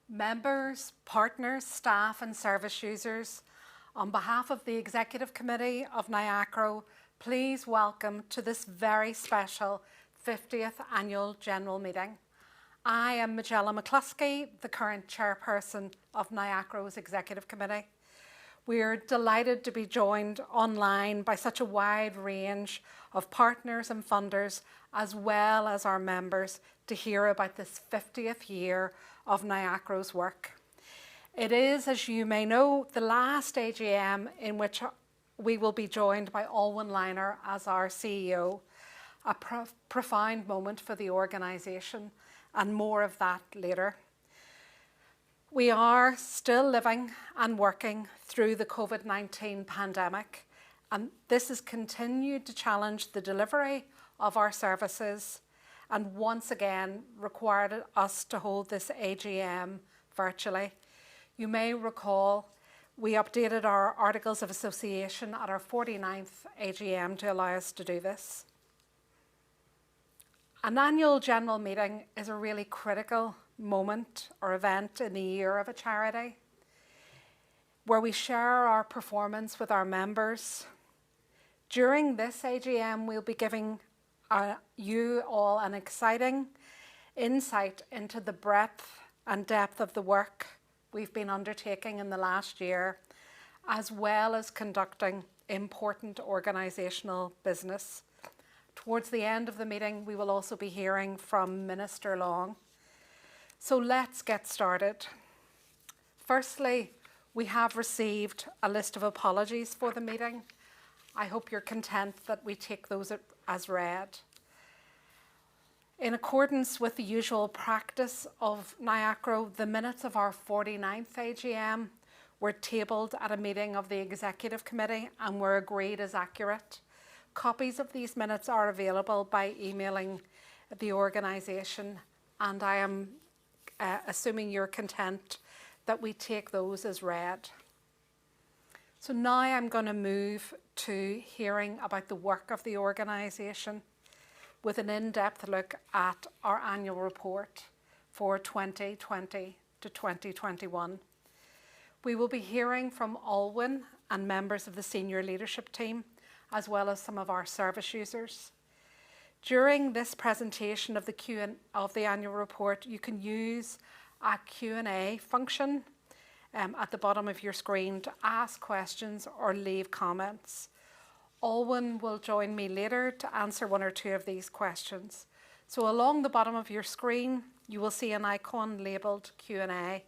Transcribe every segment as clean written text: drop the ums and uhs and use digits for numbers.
Members, partners, staff and service users, on behalf of the Executive Committee of NIACRO, please welcome to this very special 50th Annual General Meeting. I am Magella McCluskey, the current chairperson of NIACRO's Executive Committee. We are delighted to be joined online by such a wide range of partners and funders, as well as our members, to hear about this 50th year of NIACRO's work. It is, as you may know, the last AGM in which we will be joined by Olwen Lyner as our CEO, a profound moment for the organisation, and more of that later. We are still living and working through the COVID-19 pandemic, and this has continued to challenge the delivery of our services and once again required us to hold this AGM virtually. You may recall we updated our Articles of Association at our 49th AGM to allow us to do this. An annual general meeting is a really critical moment or event in the year of a charity where we share our performance with our members. During this AGM, we'll be giving you all an exciting insight into the breadth and depth of the work we've been undertaking in the last year, as well as conducting important organisational business. Towards the end of the meeting, we will also be hearing from Minister Long. So let's get started. Firstly, we have received a list of apologies for the meeting. I hope you're content that we take those as read. In accordance with the usual practice of NIACRO, the minutes of our 49th AGM were tabled at a meeting of the Executive Committee and were agreed as accurate. Copies of these minutes are available by emailing the organisation, and I am assuming you're content that we take those as read. So now I'm going to move to hearing about the work of the organisation with an in-depth look at our annual report for 2020 to 2021. We will be hearing from Olwen and members of the senior leadership team, as well as some of our service users. During this presentation of the annual report, you can use a Q&A function at the bottom of your screen to ask questions or leave comments. Olwen will join me later to answer one or two of these questions. So along the bottom of your screen, you will see an icon labelled Q&A.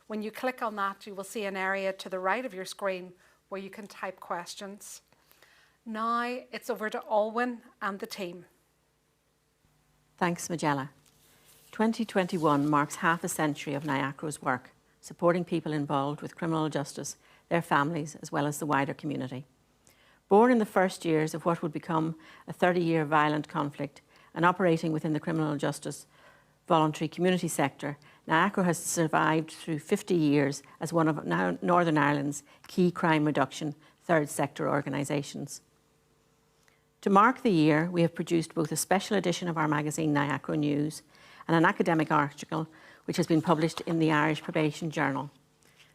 When you click on that, you will see an area to the right of your screen where you can type questions. Now it's over to Olwen and the team. Thanks, Magella. 2021 marks half a century of NIACRO's work, supporting people involved with criminal justice, their families, as well as the wider community. Born in the first years of what would become a 30-year violent conflict and operating within the criminal justice voluntary community sector, NIACRO has survived through 50 years as one of Northern Ireland's key crime reduction third sector organisations. To mark the year, we have produced both a special edition of our magazine NIACRO News and an academic article which has been published in the Irish Probation Journal.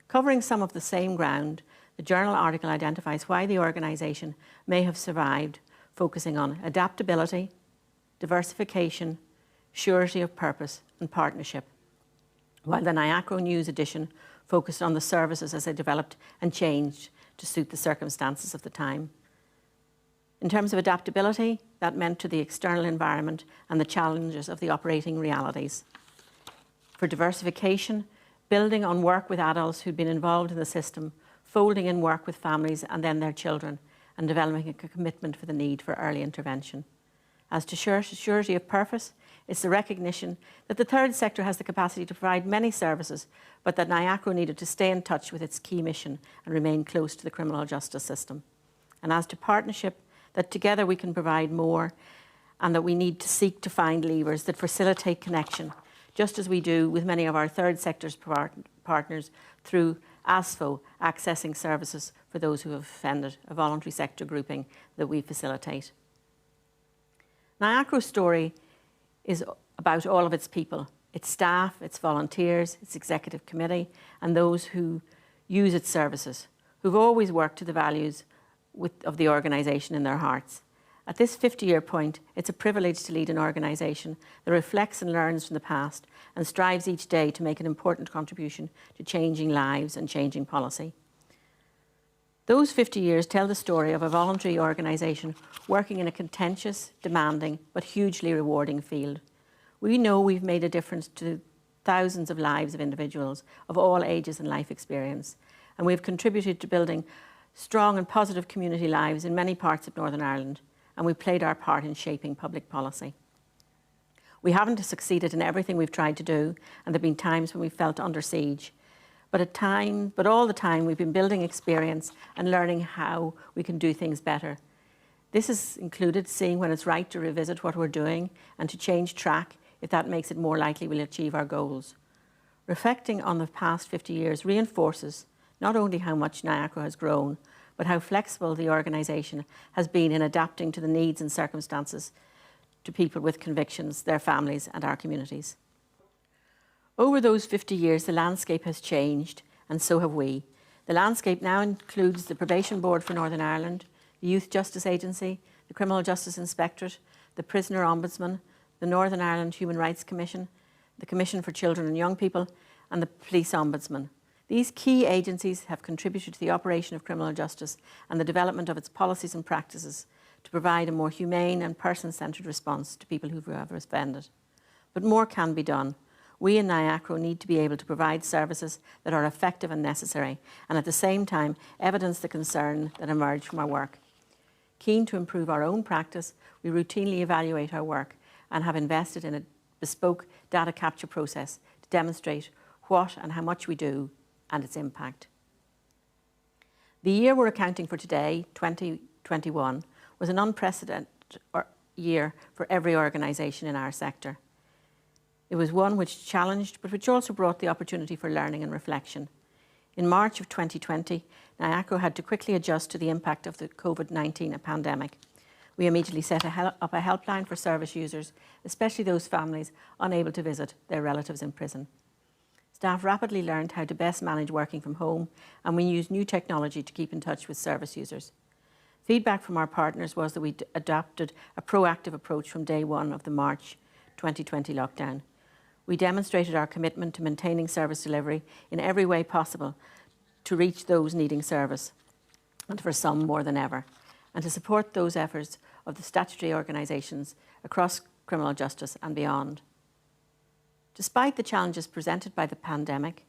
Covering some of the same ground, the journal article identifies why the organisation may have survived, focusing on adaptability, diversification, surety of purpose and partnership, while the NIACRO News edition focused on the services as they developed and changed to suit the circumstances of the time. In terms of adaptability, that meant to the external environment and the challenges of the operating realities. For diversification, building on work with adults who'd been involved in the system, folding in work with families and then their children, and developing a commitment for the need for early intervention. As to surety of purpose, it's the recognition that the third sector has the capacity to provide many services, but that NIACRO needed to stay in touch with its key mission and remain close to the criminal justice system. And as to partnership, that together we can provide more, and that we need to seek to find levers that facilitate connection, just as we do with many of our third sector's partners through ASFO, accessing services for those who have offended, a voluntary sector grouping that we facilitate. NIACRO's story is about all of its people, its staff, its volunteers, its executive committee, and those who use its services, who've always worked to the values of the organisation in their hearts. At this 50-year point, it's a privilege to lead an organisation that reflects and learns from the past and strives each day to make an important contribution to changing lives and changing policy. Those 50 years tell the story of a voluntary organisation working in a contentious, demanding, but hugely rewarding field. We know we've made a difference to thousands of lives of individuals of all ages and life experience, and we've contributed to building strong and positive community lives in many parts of Northern Ireland, and we've played our part in shaping public policy. We haven't succeeded in everything we've tried to do, and there have been times when we've felt under siege. But all the time, we've been building experience and learning how we can do things better. This has included seeing when it's right to revisit what we're doing and to change track if that makes it more likely we'll achieve our goals. Reflecting on the past 50 years reinforces not only how much NIACRO has grown, but how flexible the organisation has been in adapting to the needs and circumstances to people with convictions, their families and our communities. Over those 50 years, the landscape has changed, and so have we. The landscape now includes the Probation Board for Northern Ireland, the Youth Justice Agency, the Criminal Justice Inspectorate, the Prisoner Ombudsman, the Northern Ireland Human Rights Commission, the Commission for Children and Young People, and the Police Ombudsman. These key agencies have contributed to the operation of criminal justice and the development of its policies and practices to provide a more humane and person-centred response to people who have offended. But more can be done. We in NIACRO need to be able to provide services that are effective and necessary, and at the same time evidence the concern that emerged from our work. Keen to improve our own practice, we routinely evaluate our work and have invested in a bespoke data capture process to demonstrate what and how much we do and its impact. The year we're accounting for today, 2021, was an unprecedented year for every organisation in our sector. It was one which challenged, but which also brought the opportunity for learning and reflection. In March of 2020, NIACRO had to quickly adjust to the impact of the COVID-19 pandemic. We immediately set up a helpline for service users, especially those families unable to visit their relatives in prison. Staff rapidly learned how to best manage working from home, and we used new technology to keep in touch with service users. Feedback from our partners was that we adopted a proactive approach from day one of the March 2020 lockdown. We demonstrated our commitment to maintaining service delivery in every way possible to reach those needing service, and for some more than ever, and to support those efforts of the statutory organisations across criminal justice and beyond. Despite the challenges presented by the pandemic,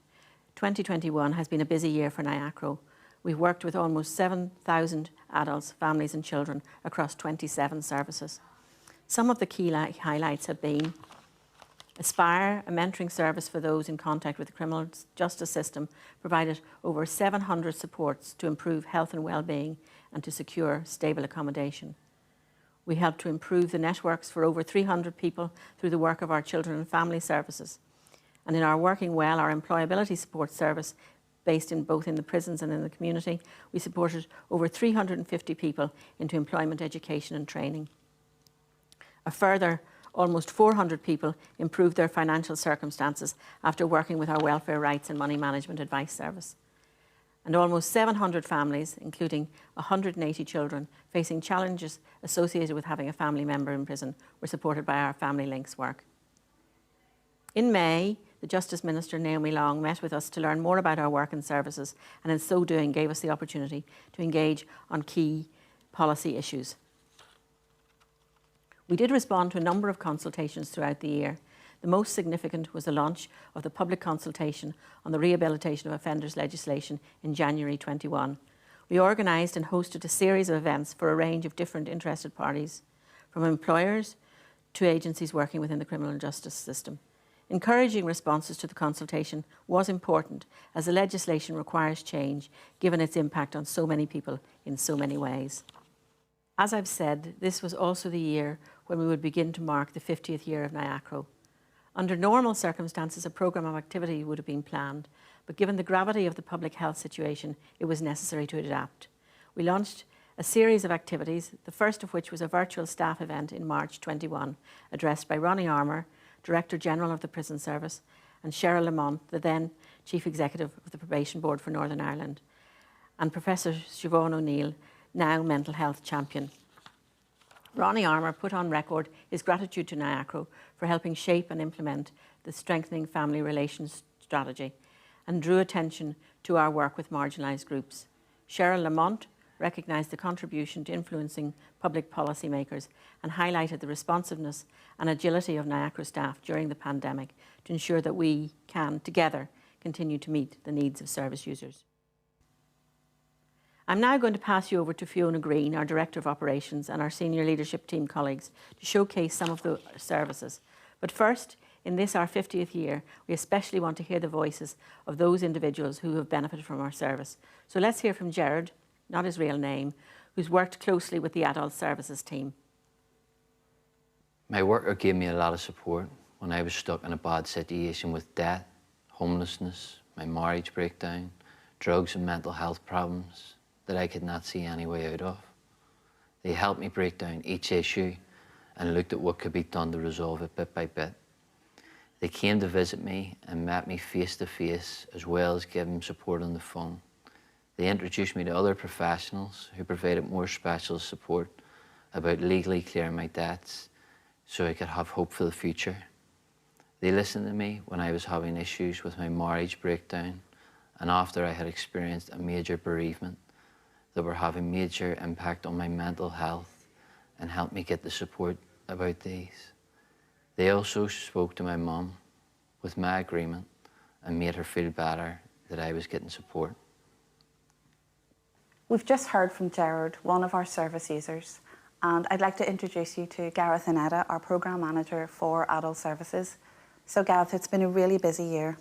2021 has been a busy year for NIACRO. We've worked with almost 7,000 adults, families and children across 27 services. Some of the key highlights have been Aspire, a mentoring service for those in contact with the criminal justice system, provided over 700 supports to improve health and well-being and to secure stable accommodation. We helped to improve the networks for over 300 people through the work of our children and family services. And in our Working Well, our employability support service, based both in the prisons and in the community, we supported over 350 people into employment, education and training. A further almost 400 people improved their financial circumstances after working with our welfare rights and money management advice service. And almost 700 families, including 180 children facing challenges associated with having a family member in prison, were supported by our Family Links work. In May, the Justice Minister Naomi Long met with us to learn more about our work and services, and in so doing gave us the opportunity to engage on key policy issues. We did respond to a number of consultations throughout the year. The most significant was the launch of the public consultation on the rehabilitation of offenders legislation in January 21. We organised and hosted a series of events for a range of different interested parties, from employers to agencies working within the criminal justice system. Encouraging responses to the consultation was important, as the legislation requires change, given its impact on so many people in so many ways. As I've said, this was also the year when we would begin to mark the 50th year of NIACRO. Under normal circumstances, a programme of activity would have been planned, but given the gravity of the public health situation, it was necessary to adapt. We launched a series of activities, the first of which was a virtual staff event in March 21, addressed by Ronnie Armour, Director General of the Prison Service, and Cheryl Lamont, the then Chief Executive of the Probation Board for Northern Ireland, and Professor Siobhan O'Neill, now Mental Health Champion. Ronnie Armour put on record his gratitude to NIACRO for helping shape and implement the Strengthening Family Relations strategy and drew attention to our work with marginalised groups. Cheryl Lamont recognised the contribution to influencing public policy makers and highlighted the responsiveness and agility of NIACRO staff during the pandemic to ensure that we can, together, continue to meet the needs of service users. I'm now going to pass you over to Fiona Green, our Director of Operations, and our senior leadership team colleagues to showcase some of the services. But first, in this, our 50th year, we especially want to hear the voices of those individuals who have benefited from our service. So let's hear from Gerard, not his real name, who's worked closely with the Adult Services team. My worker gave me a lot of support when I was stuck in a bad situation with debt, homelessness, my marriage breakdown, drugs and mental health problems that I could not see any way out of. They helped me break down each issue and looked at what could be done to resolve it bit by bit. They came to visit me and met me face to face, as well as giving support on the phone. They introduced me to other professionals who provided more specialist support about legally clearing my debts so I could have hope for the future. They listened to me when I was having issues with my marriage breakdown and after I had experienced a major bereavement that were having major impact on my mental health and helped me get the support about these. They also spoke to my mum with my agreement and made her feel better that I was getting support. We've just heard from Gerard, one of our service users, and I'd like to introduce you to Gareth and Etta, our Programme Manager for Adult Services. So Gareth, it's been a really busy year.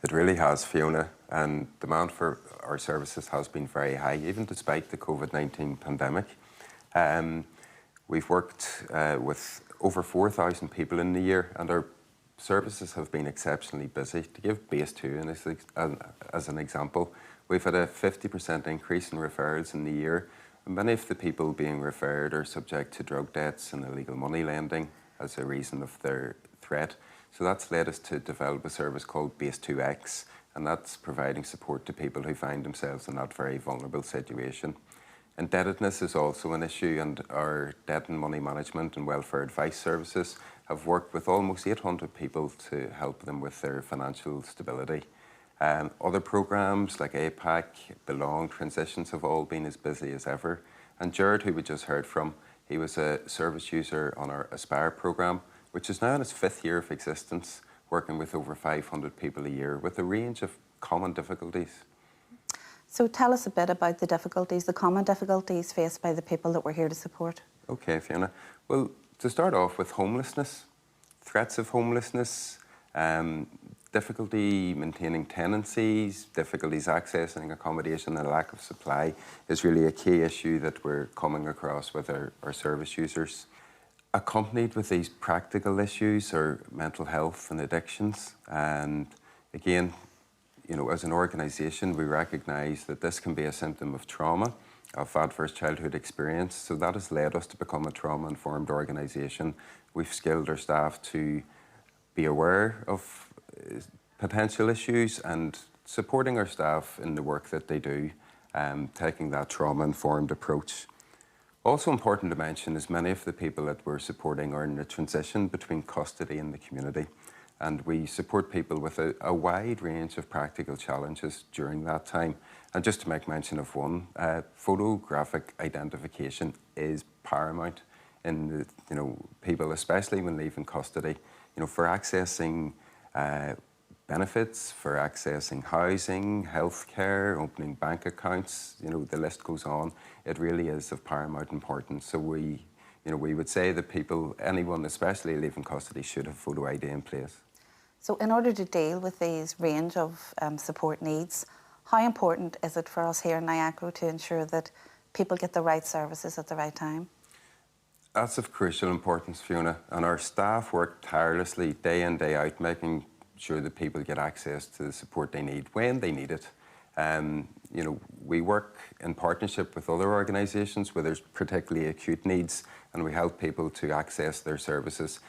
It really has, Fiona, and demand for our services has been very high, even despite the COVID-19 pandemic. We've worked with over 4,000 people in the year, and our services have been exceptionally busy. To give Base 2 as an example, we've had a 50% increase in referrals in the year, and many of the people being referred are subject to drug debts and illegal money lending as a reason of their threat. So that's led us to develop a service called Base 2X, and that's providing support to people who find themselves in that very vulnerable situation. Indebtedness is also an issue, and our debt and money management and welfare advice services have worked with almost 800 people to help them with their financial stability. Other programmes like APAC, Belong, Transitions have all been as busy as ever. And Gerard, who we just heard from, he was a service user on our Aspire programme, which is now in its 5th year of existence, working with over 500 people a year with a range of common difficulties. So tell us a bit about the common difficulties faced by the people that we're here to support. Okay, Fiona. Well, to start off with homelessness, threats of homelessness, difficulty maintaining tenancies, difficulties accessing accommodation and a lack of supply is really a key issue that we're coming across with our service users. Accompanied with these practical issues are mental health and addictions. And again, you know, as an organisation, we recognise that this can be a symptom of trauma, of adverse childhood experience. So that has led us to become a trauma-informed organisation. We've skilled our staff to be aware of potential issues and supporting our staff in the work that they do, taking that trauma-informed approach. Also important to mention is many of the people that we're supporting are in a transition between custody and the community. And we support people with a wide range of practical challenges during that time. And just to make mention of one, photographic identification is paramount in people, especially when leaving custody, for accessing benefits, for accessing housing, healthcare, opening bank accounts, the list goes on. It really is of paramount importance. So we would say that people, anyone especially leaving custody, should have photo ID in place. So in order to deal with these range of support needs, how important is it for us here in NIACRO to ensure that people get the right services at the right time? That's of crucial importance, Fiona, and our staff work tirelessly day in, day out, making sure that people get access to the support they need when they need it. We work in partnership with other organisations where there's particularly acute needs, and we help people to access their services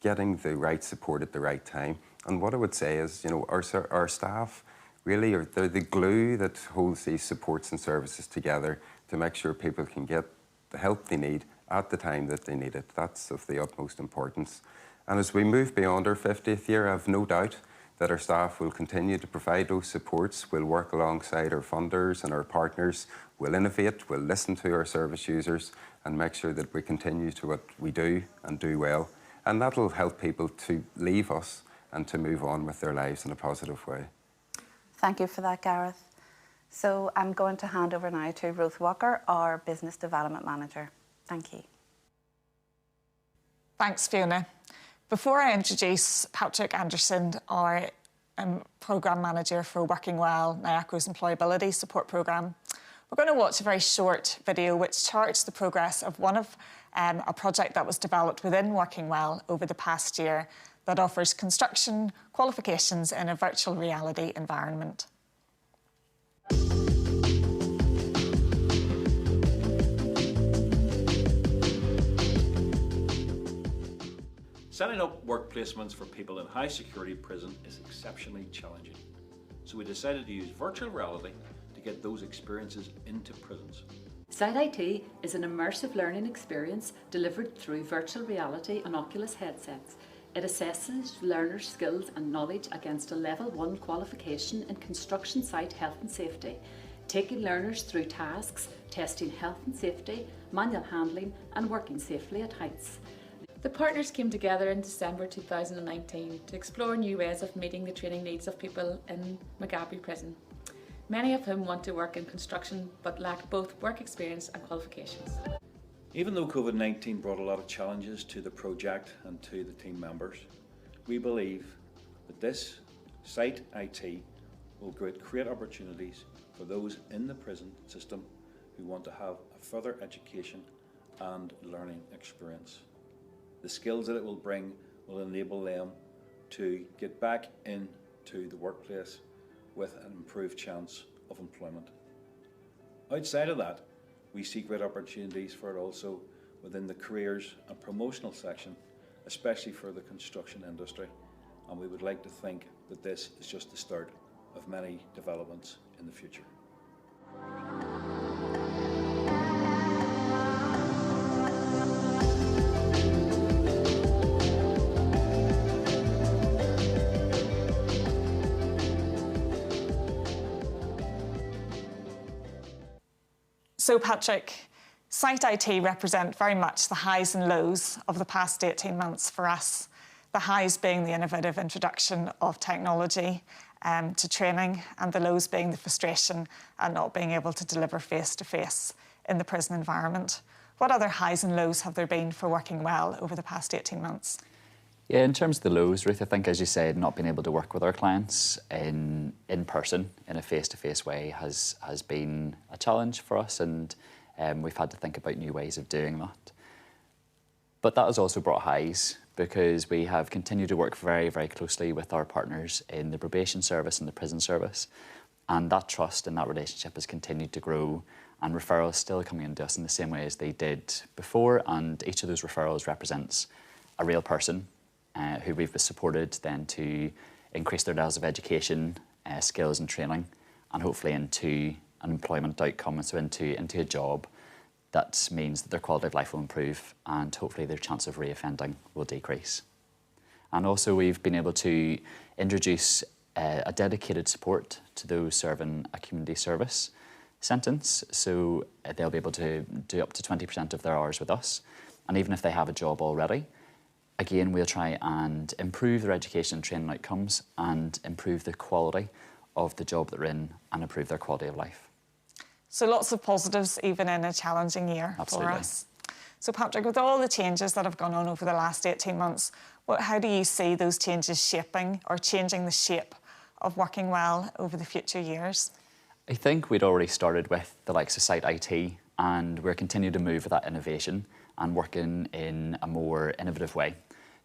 getting the right support at the right time. And what I would say is, our staff really they're the glue that holds these supports and services together to make sure people can get the help they need at the time that they need it. That's of the utmost importance. And as we move beyond our 50th year, I have no doubt that our staff will continue to provide those supports. We'll work alongside our funders and our partners. We'll innovate, we'll listen to our service users and make sure that we continue to what we do and do well. And that'll help people to leave us and to move on with their lives in a positive way. Thank you for that, Gareth. So I'm going to hand over now to Ruth Walker, our Business Development Manager. Thank you. Thanks, Fiona. Before I introduce Patrick Anderson, our Programme Manager for Working Well, NIACRO's Employability Support Programme, we're going to watch a very short video which charts the progress of a project that was developed within Working Well over the past year that offers construction qualifications in a virtual reality environment. Setting up work placements for people in high security prison is exceptionally challenging. So we decided to use virtual reality to get those experiences into prisons. Site IT is an immersive learning experience delivered through virtual reality and Oculus headsets. It assesses learners' skills and knowledge against a Level 1 qualification in construction site health and safety, taking learners through tasks, testing health and safety, manual handling and working safely at heights. The partners came together in December 2019 to explore new ways of meeting the training needs of people in Maghaberry Prison, many of whom want to work in construction but lack both work experience and qualifications. Even though COVID-19 brought a lot of challenges to the project and to the team members, we believe that this Site IT will create opportunities for those in the prison system who want to have a further education and learning experience. The skills that it will bring will enable them to get back into the workplace with an improved chance of employment. Outside of that, we see great opportunities for it also within the careers and promotional section, especially for the construction industry. And we would like to think that this is just the start of many developments in the future. So Patrick, Site IT represent very much the highs and lows of the past 18 months for us. The highs being the innovative introduction of technology to training, and the lows being the frustration at not being able to deliver face-to-face in the prison environment. What other highs and lows have there been for Working Well over the past 18 months? Yeah, in terms of the lows, Ruth, I think, as you said, not being able to work with our clients in person in a face-to-face way has been a challenge for us, and we've had to think about new ways of doing that. But that has also brought highs, because we have continued to work very, very closely with our partners in the probation service and the prison service, and that trust and that relationship has continued to grow, and referrals still coming into us in the same way as they did before, and each of those referrals represents a real person who we've supported then to increase their levels of education, skills and training, and hopefully into an employment outcome, so into a job that means that their quality of life will improve and hopefully their chance of reoffending will decrease. And also we've been able to introduce a dedicated support to those serving a community service sentence, so they'll be able to do up to 20% of their hours with us, and even if they have a job already, again, we'll try and improve their education and training outcomes and improve the quality of the job they're in and improve their quality of life. So lots of positives even in a challenging year for us. So Patrick, with all the changes that have gone on over the last 18 months, how do you see those changes shaping or changing the shape of Working Well over the future years? I think we'd already started with the likes of Site IT, and we're continuing to move with that innovation and working in a more innovative way.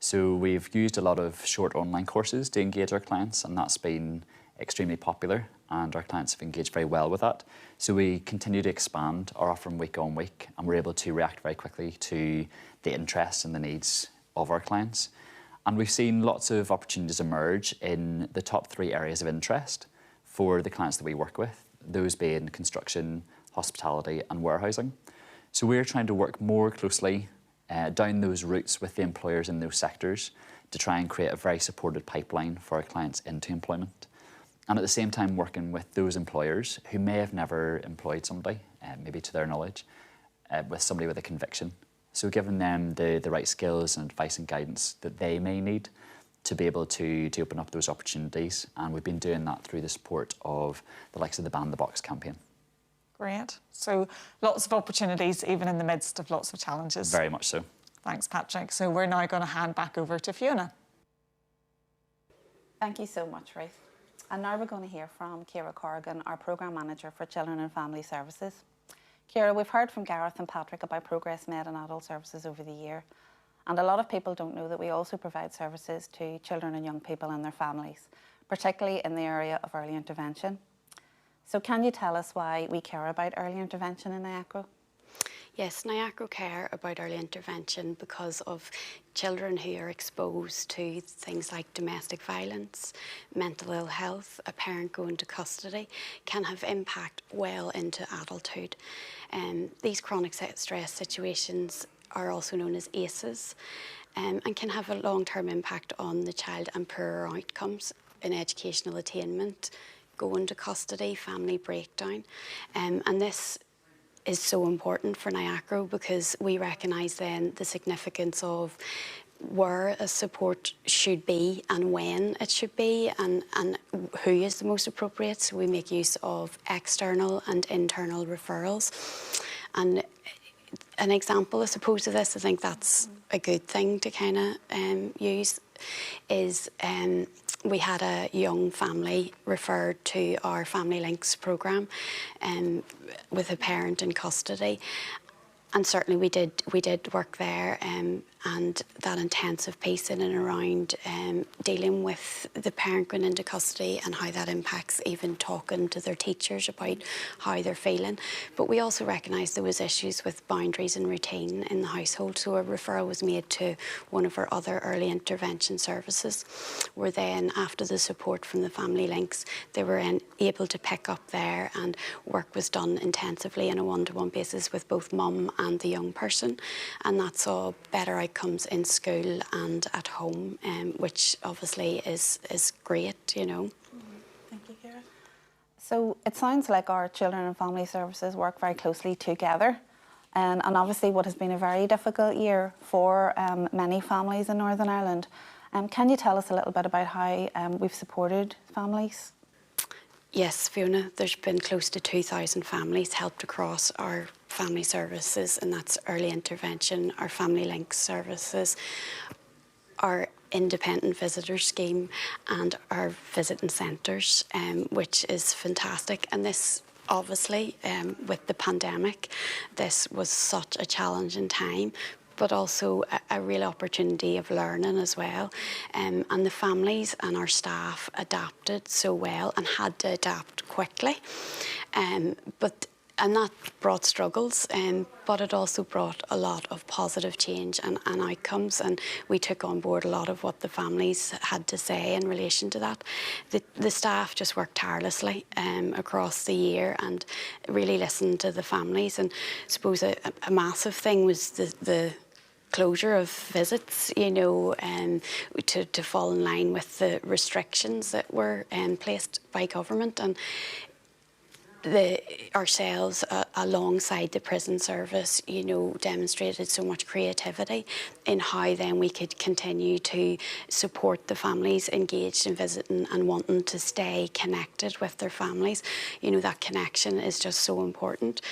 So we've used a lot of short online courses to engage our clients, and that's been extremely popular, and our clients have engaged very well with that. So we continue to expand our offering week on week, and we're able to react very quickly to the interests and the needs of our clients. And we've seen lots of opportunities emerge in the top 3 areas of interest for the clients that we work with, those being construction, hospitality and warehousing. So we're trying to work more closely down those routes with the employers in those sectors to try and create a very supported pipeline for our clients into employment. And at the same time working with those employers who may have never employed somebody, maybe to their knowledge, with somebody with a conviction. So giving them the right skills and advice and guidance that they may need to be able to open up those opportunities. And we've been doing that through the support of the likes of the Ban the Box campaign. Great. So lots of opportunities, even in the midst of lots of challenges. Very much so. Thanks, Patrick. So we're now going to hand back over to Fiona. Thank you so much, Ruth. And now we're going to hear from Ciara Corrigan, our Programme Manager for Children and Family Services. Ciara, we've heard from Gareth and Patrick about progress made in adult services over the year. And a lot of people don't know that we also provide services to children and young people and their families, particularly in the area of early intervention. So can you tell us why we care about early intervention in NIACRO? Yes, NIACRO care about early intervention because of children who are exposed to things like domestic violence, mental ill health, a parent going to custody, can have impact well into adulthood. These chronic stress situations are also known as ACEs and can have a long-term impact on the child and poorer outcomes in educational attainment, going to custody, family breakdown. And this is so important for NIACRO because we recognise then the significance of where a support should be and when it should be and who is the most appropriate. So we make use of external and internal referrals. And an example, I suppose, of this, I think that's a good thing to kind of use, is we had a young family referred to our Family Links programme with a parent in custody. And certainly we did work there and that intensive piece in and around dealing with the parent going into custody and how that impacts even talking to their teachers about how they're feeling. But we also recognised there was issues with boundaries and routine in the household, so a referral was made to one of our other early intervention services, where then after the support from the Family Links, they were able to pick up there and work was done intensively on a one-to-one basis with both mum and the young person, and that saw better outcomes in school and at home, which obviously is great, you know. Thank you, Ciara. So it sounds like our children and family services work very closely together, and obviously what has been a very difficult year for many families in Northern Ireland. Can you tell us a little bit about how we've supported families? Yes, Fiona, there's been close to 2,000 families helped across our family services, and that's early intervention, our Family Links services, our independent visitor scheme and our visiting centres, which is fantastic. And this, obviously, with the pandemic, this was such a challenging time, but also a real opportunity of learning as well. And the families and our staff adapted so well and had to adapt quickly. And that brought struggles, but it also brought a lot of positive change and outcomes, and we took on board a lot of what the families had to say in relation to that. The staff just worked tirelessly across the year and really listened to the families, and I suppose a massive thing was the closure of visits, you know, to fall in line with the restrictions that were placed by government. And ourselves, alongside the prison service, you know, demonstrated so much creativity in how then we could continue to support the families engaged in visiting and wanting to stay connected with their families. You know, that connection is just so important.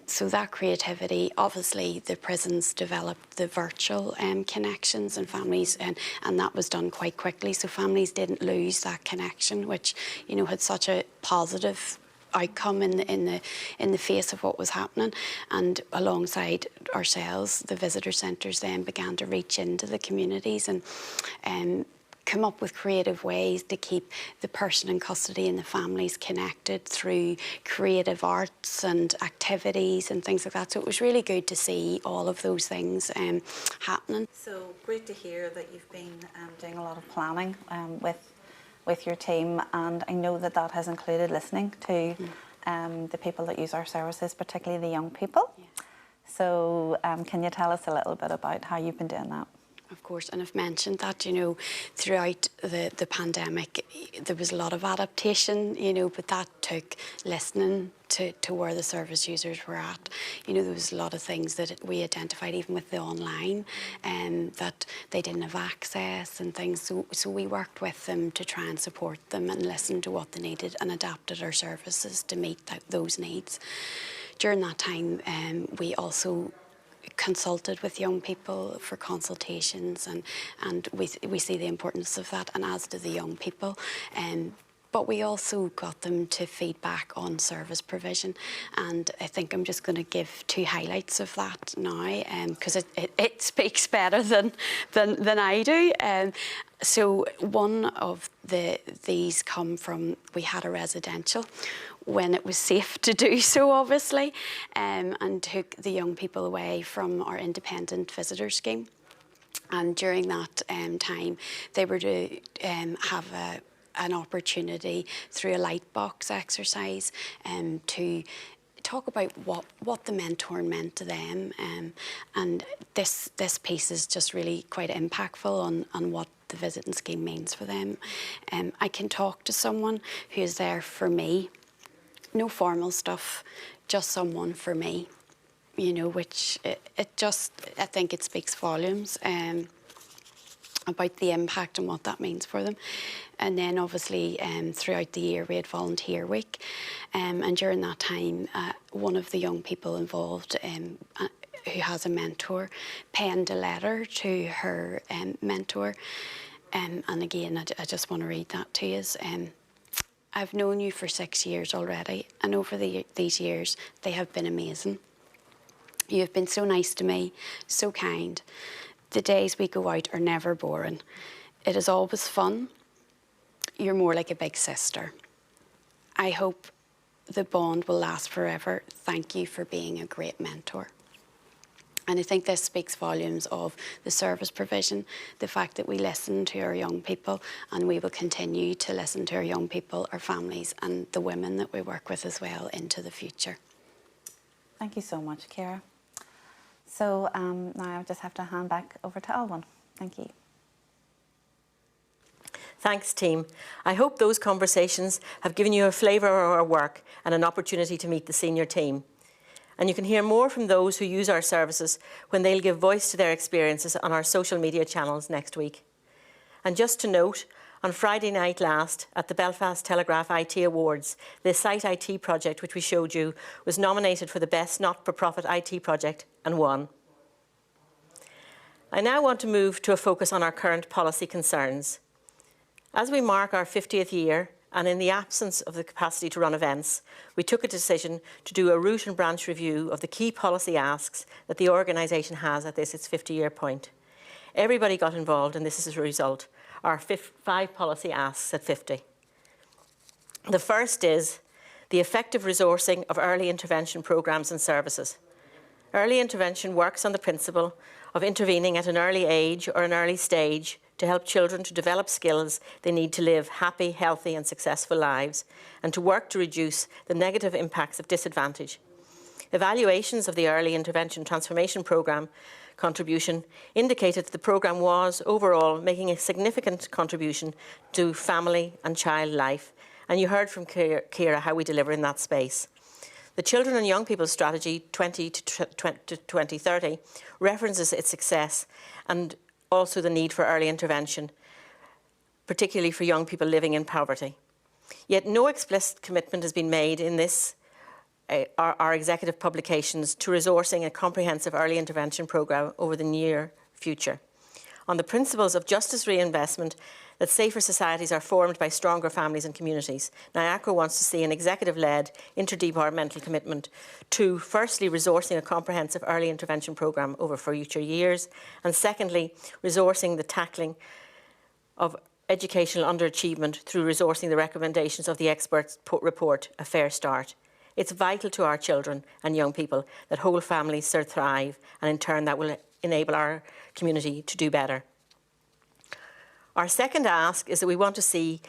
So that creativity, obviously the prisons developed the virtual connections and families, and that was done quite quickly. So families didn't lose that connection, which, you know, had such a positive outcome in the face of what was happening. And alongside ourselves, the visitor centres then began to reach into the communities and come up with creative ways to keep the person in custody and the families connected through creative arts and activities and things like that. So it was really good to see all of those things happening. So great to hear that you've been doing a lot of planning with your team, and I know that that has included listening to the people that use our services, particularly the young people. Yeah. So can you tell us a little bit about how you've been doing that? Of course, and I've mentioned that, you know, throughout the pandemic, there was a lot of adaptation, you know, but that took listening to where the service users were at. You know, there was a lot of things that we identified, even with the online, that they didn't have access and things. So we worked with them to try and support them and listen to what they needed and adapted our services to meet those needs. During that time, we also consulted with young people for consultations, and we see the importance of that, and as do the young people. But we also got them to feedback on service provision, and I think I'm just going to give two highlights of that now, because it speaks better than I do. So one of these come from, we had a residential when it was safe to do so, obviously, and took the young people away from our independent visitor scheme. And during that time, they were to have an opportunity through a light box exercise to talk about what the mentor meant to them. And this piece is just really quite impactful on what the visiting scheme means for them. I can talk to someone who is there for me. No formal stuff, just someone for me, you know, which it just, I think it speaks volumes about the impact and what that means for them. And then obviously throughout the year we had Volunteer Week, and during that time one of the young people involved who has a mentor penned a letter to her mentor, and again I just want to read that to you. I've known you for 6 years already, and over these years, they have been amazing. You have been so nice to me, so kind. The days we go out are never boring. It is always fun. You're more like a big sister. I hope the bond will last forever. Thank you for being a great mentor. And I think this speaks volumes of the service provision, the fact that we listen to our young people, and we will continue to listen to our young people, our families, and the women that we work with as well into the future. Thank you so much, Ciara. So now I just have to hand back over to Olwen. Thank you. Thanks, team. I hope those conversations have given you a flavour of our work and an opportunity to meet the senior team. And you can hear more from those who use our services when they'll give voice to their experiences on our social media channels next week. And just to note, on Friday night last at the Belfast Telegraph IT Awards, the Site IT project which we showed you was nominated for the Best Not-for-Profit IT Project and won. I now want to move to a focus on our current policy concerns. As we mark our 50th year, and in the absence of the capacity to run events, we took a decision to do a root and branch review of the key policy asks that the organisation has at its 50-year point. Everybody got involved, and this is a result. Our 5 policy asks at 50. The first is the effective resourcing of early intervention programmes and services. Early intervention works on the principle of intervening at an early age or an early stage to help children to develop skills they need to live happy, healthy and successful lives, and to work to reduce the negative impacts of disadvantage. Evaluations of the Early Intervention Transformation Programme contribution indicated that the programme was, overall, making a significant contribution to family and child life, and you heard from Ciara how we deliver in that space. The Children and Young People's Strategy 20 to 2030 references its success and also the need for early intervention, particularly for young people living in poverty. Yet no explicit commitment has been made in this, our executive publications, to resourcing a comprehensive early intervention programme over the near future. On the principles of justice reinvestment, that safer societies are formed by stronger families and communities, NIACRO wants to see an executive-led interdepartmental commitment to, firstly, resourcing a comprehensive early intervention programme over future years, and secondly, resourcing the tackling of educational underachievement through resourcing the recommendations of the experts' report, A Fair Start. It's vital to our children and young people that whole families thrive, and in turn that will enable our community to do better. Our second ask is that we want to see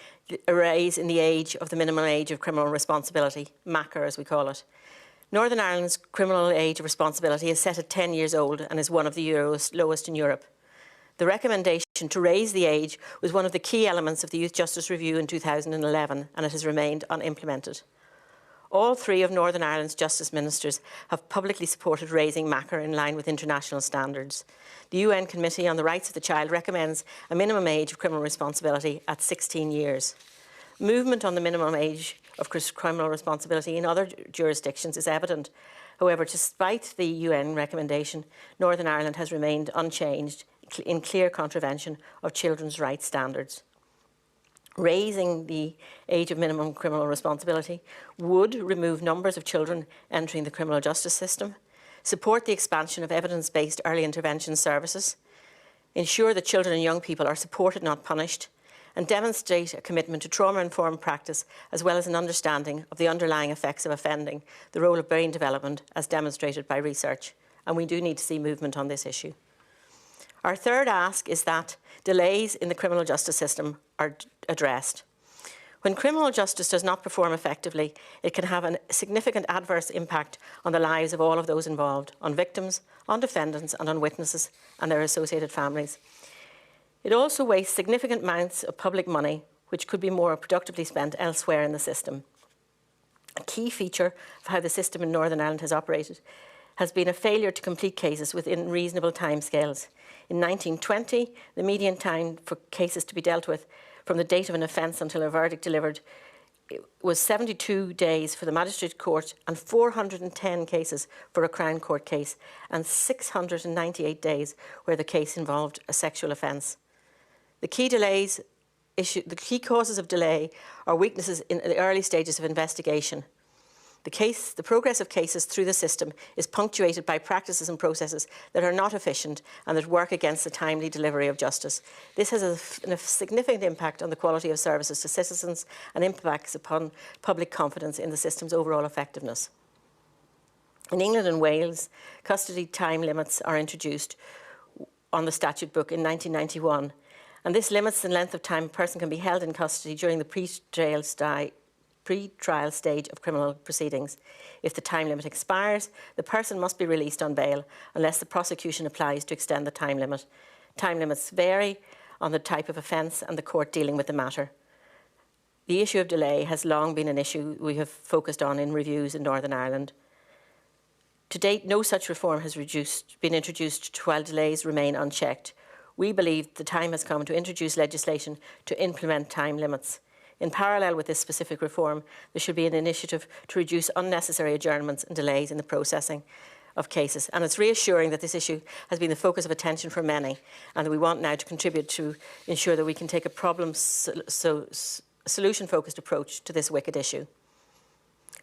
a raise in the age of the minimum age of criminal responsibility, MACR as we call it. Northern Ireland's criminal age of responsibility is set at 10 years old and is one of the lowest in Europe. The recommendation to raise the age was one of the key elements of the Youth Justice Review in 2011, and it has remained unimplemented. All three of Northern Ireland's Justice Ministers have publicly supported raising MACR in line with international standards. The UN Committee on the Rights of the Child recommends a minimum age of criminal responsibility at 16 years. Movement on the minimum age of criminal responsibility in other jurisdictions is evident. However, despite the UN recommendation, Northern Ireland has remained unchanged in clear contravention of children's rights standards. Raising the age of minimum criminal responsibility would remove numbers of children entering the criminal justice system, support the expansion of evidence-based early intervention services, ensure that children and young people are supported, not punished, and demonstrate a commitment to trauma-informed practice as well as an understanding of the underlying effects of offending, the role of brain development as demonstrated by research. And we do need to see movement on this issue. Our third ask is that delays in the criminal justice system are addressed. When criminal justice does not perform effectively, it can have a significant adverse impact on the lives of all of those involved, on victims, on defendants and on witnesses and their associated families. It also wastes significant amounts of public money, which could be more productively spent elsewhere in the system. A key feature of how the system in Northern Ireland has operated has been a failure to complete cases within reasonable timescales. In 1920, the median time for cases to be dealt with from the date of an offence until a verdict delivered was 72 days for the magistrate court and 410 cases for a Crown Court case, and 698 days where the case involved a sexual offence. The key key causes of delay are weaknesses in the early stages of investigation. The progress of cases through the system is punctuated by practices and processes that are not efficient and that work against the timely delivery of justice. This has a significant impact on the quality of services to citizens and impacts upon public confidence in the system's overall effectiveness. In England and Wales, custody time limits are introduced on the statute book in 1991, and this limits the length of time a person can be held in custody during the pre-trial stage of criminal proceedings. If the time limit expires, the person must be released on bail unless the prosecution applies to extend the time limit. Time limits vary on the type of offence and the court dealing with the matter. The issue of delay has long been an issue we have focused on in reviews in Northern Ireland. To date, no such reform has been introduced while delays remain unchecked. We believe the time has come to introduce legislation to implement time limits. In parallel with this specific reform, there should be an initiative to reduce unnecessary adjournments and delays in the processing of cases. And it's reassuring that this issue has been the focus of attention for many, and that we want now to contribute to ensure that we can take a solution-focused approach to this wicked issue.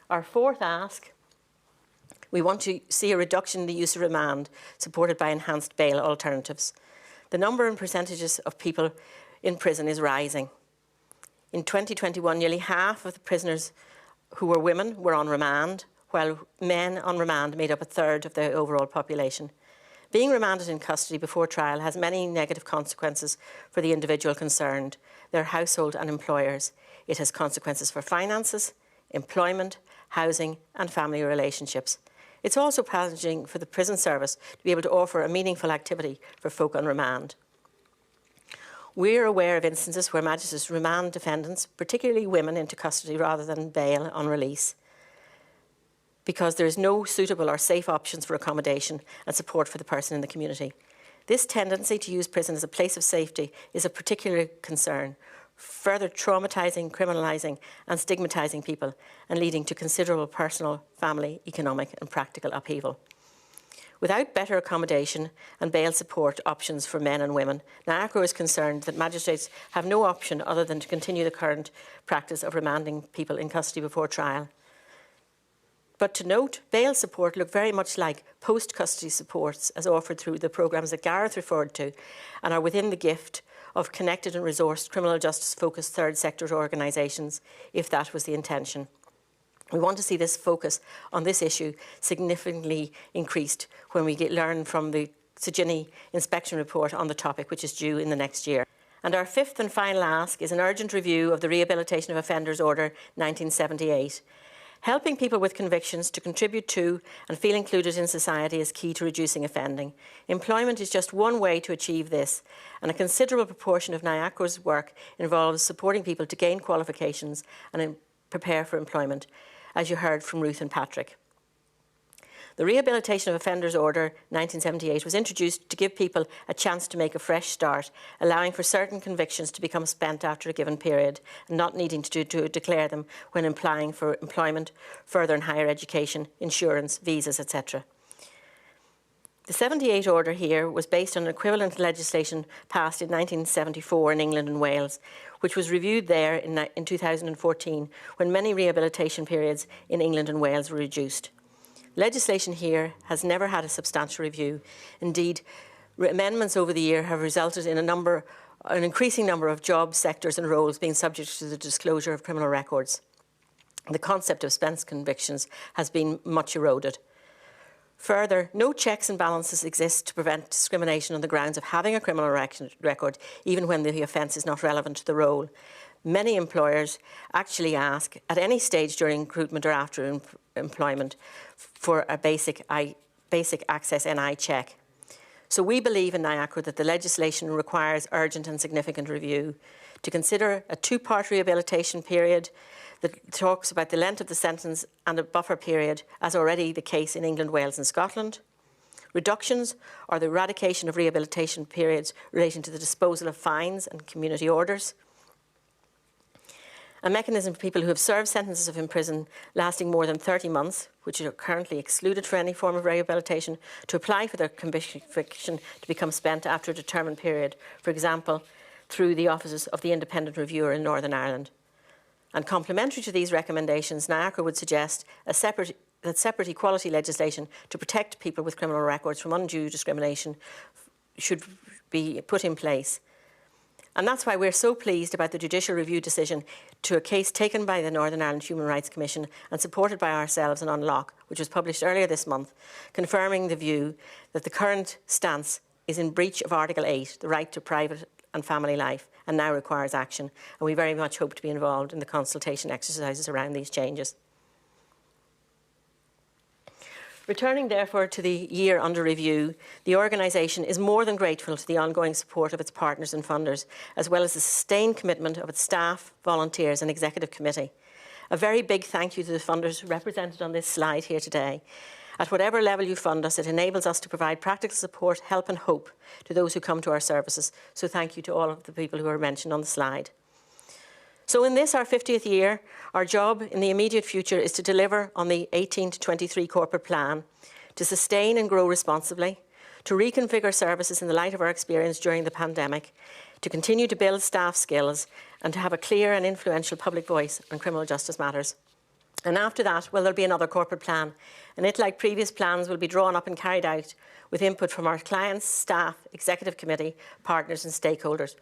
Our fourth ask, we want to see a reduction in the use of remand, supported by enhanced bail alternatives. The number and percentages of people in prison is rising. In 2021, nearly half of the prisoners who were women were on remand, while men on remand made up a third of the overall population. Being remanded in custody before trial has many negative consequences for the individual concerned, their household and employers. It has consequences for finances, employment, housing and family relationships. It's also challenging for the prison service to be able to offer a meaningful activity for folk on remand. We're aware of instances where magistrates remand defendants, particularly women, into custody rather than bail on release, because there is no suitable or safe options for accommodation and support for the person in the community. This tendency to use prison as a place of safety is a particular concern, further traumatising, criminalising and stigmatising people and leading to considerable personal, family, economic and practical upheaval. Without better accommodation and bail support options for men and women, NIACRO is concerned that magistrates have no option other than to continue the current practice of remanding people in custody before trial. But to note, bail support look very much like post-custody supports as offered through the programmes that Gareth referred to and are within the gift of connected and resourced criminal justice-focused third sector organisations, if that was the intention. We want to see this focus on this issue significantly increased when we learn from the Sejini inspection report on the topic, which is due in the next year. And our fifth and final ask is an urgent review of the Rehabilitation of Offenders Order 1978. Helping people with convictions to contribute to and feel included in society is key to reducing offending. Employment is just one way to achieve this, and a considerable proportion of NIACRO's work involves supporting people to gain qualifications and prepare for employment, as you heard from Ruth and Patrick. The Rehabilitation of Offenders Order 1978 was introduced to give people a chance to make a fresh start, allowing for certain convictions to become spent after a given period and not needing to declare them when applying for employment, further and higher education, insurance, visas, etc. The 78 order here was based on equivalent legislation passed in 1974 in England and Wales, which was reviewed there in 2014 when many rehabilitation periods in England and Wales were reduced. Legislation here has never had a substantial review. Indeed, amendments over the year have resulted in an increasing number of job sectors and roles being subject to the disclosure of criminal records. The concept of spent convictions has been much eroded. Further, no checks and balances exist to prevent discrimination on the grounds of having a criminal record, even when the offence is not relevant to the role. Many employers actually ask, at any stage during recruitment or after employment, for a basic access NI check. So we believe in NIACRO that the legislation requires urgent and significant review, to consider a two-part rehabilitation period that talks about the length of the sentence and a buffer period, as already the case in England, Wales and Scotland. Reductions or the eradication of rehabilitation periods relating to the disposal of fines and community orders. A mechanism for people who have served sentences of imprisonment lasting more than 30 months, which are currently excluded for any form of rehabilitation, to apply for their conviction to become spent after a determined period, for example, through the offices of the Independent Reviewer in Northern Ireland. And complementary to these recommendations, NIACRO would suggest that separate equality legislation to protect people with criminal records from undue discrimination should be put in place. And that's why we're so pleased about the judicial review decision to a case taken by the Northern Ireland Human Rights Commission and supported by ourselves in Unlock, which was published earlier this month, confirming the view that the current stance is in breach of Article 8, the right to private and family life, and now requires action. And we very much hope to be involved in the consultation exercises around these changes. Returning, therefore, to the year under review, the organisation is more than grateful to the ongoing support of its partners and funders, as well as the sustained commitment of its staff, volunteers and executive committee. A very big thank you to the funders represented on this slide here today. At whatever level you fund us, it enables us to provide practical support, help and hope to those who come to our services. So thank you to all of the people who are mentioned on the slide. So in this, our 50th year, our job in the immediate future is to deliver on the 18 to 23 corporate plan, to sustain and grow responsibly, to reconfigure services in the light of our experience during the pandemic, to continue to build staff skills and to have a clear and influential public voice on criminal justice matters. And after that, well, there'll be another corporate plan, and it, like previous plans, will be drawn up and carried out with input from our clients, staff, executive committee, partners and stakeholders,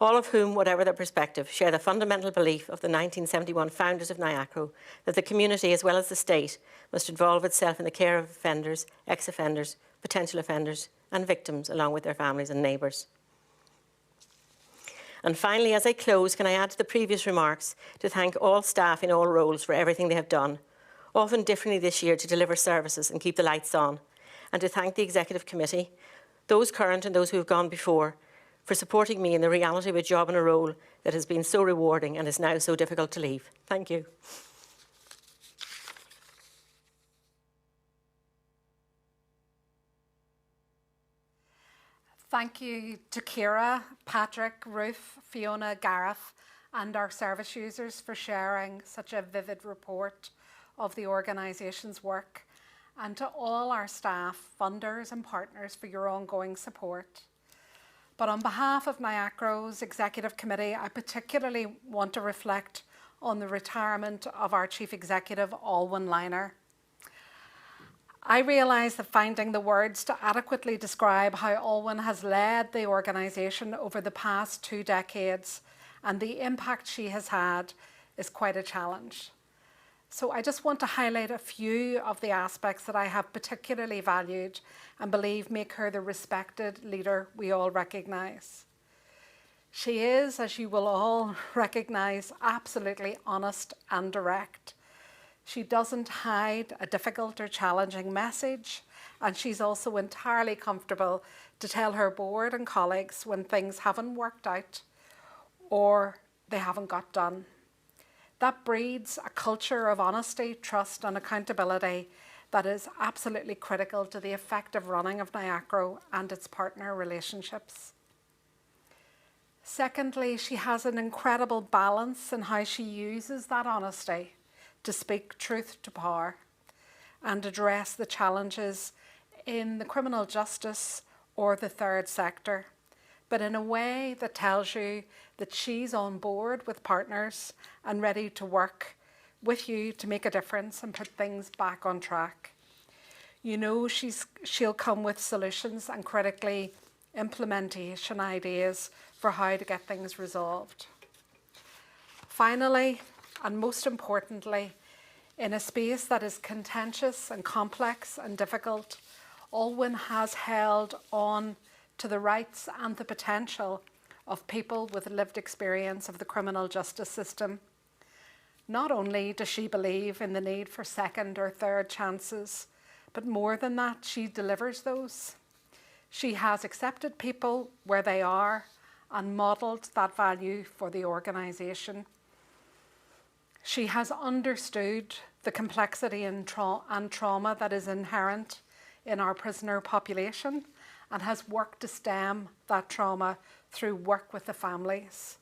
all of whom, whatever their perspective, share the fundamental belief of the 1971 founders of NIACRO that the community, as well as the state, must involve itself in the care of offenders, ex-offenders, potential offenders and victims, along with their families and neighbours. And finally, as I close, can I add to the previous remarks to thank all staff in all roles for everything they have done, often differently this year, to deliver services and keep the lights on, and to thank the Executive Committee, those current and those who have gone before, for supporting me in the reality of a job and a role that has been so rewarding and is now so difficult to leave. Thank you. Thank you to Ciara, Patrick, Ruth, Fiona, Gareth and our service users for sharing such a vivid report of the organisation's work, and to all our staff, funders and partners for your ongoing support. But on behalf of NIACRO's Executive Committee, I particularly want to reflect on the retirement of our Chief Executive, Olwen Lyner. I realise that finding the words to adequately describe how Olwen has led the organisation over the past 2 decades and the impact she has had is quite a challenge. So I just want to highlight a few of the aspects that I have particularly valued and believe make her the respected leader we all recognise. She is, as you will all recognise, absolutely honest and direct. She doesn't hide a difficult or challenging message, and she's also entirely comfortable to tell her board and colleagues when things haven't worked out or they haven't got done. That breeds a culture of honesty, trust and accountability that is absolutely critical to the effective running of NIACRO and its partner relationships. Secondly, she has an incredible balance in how she uses that honesty to speak truth to power and address the challenges in the criminal justice or the third sector, but in a way that tells you that she's on board with partners and ready to work with you to make a difference and put things back on track. You know she'll come with solutions and critically implementation ideas for how to get things resolved. Finally, and most importantly, in a space that is contentious and complex and difficult, Olwen has held on to the rights and the potential of people with lived experience of the criminal justice system. Not only does she believe in the need for second or third chances, but more than that, she delivers those. She has accepted people where they are and modelled that value for the organisation. She has understood the complexity and trauma that is inherent in our prisoner population and has worked to stem that trauma through work with the families.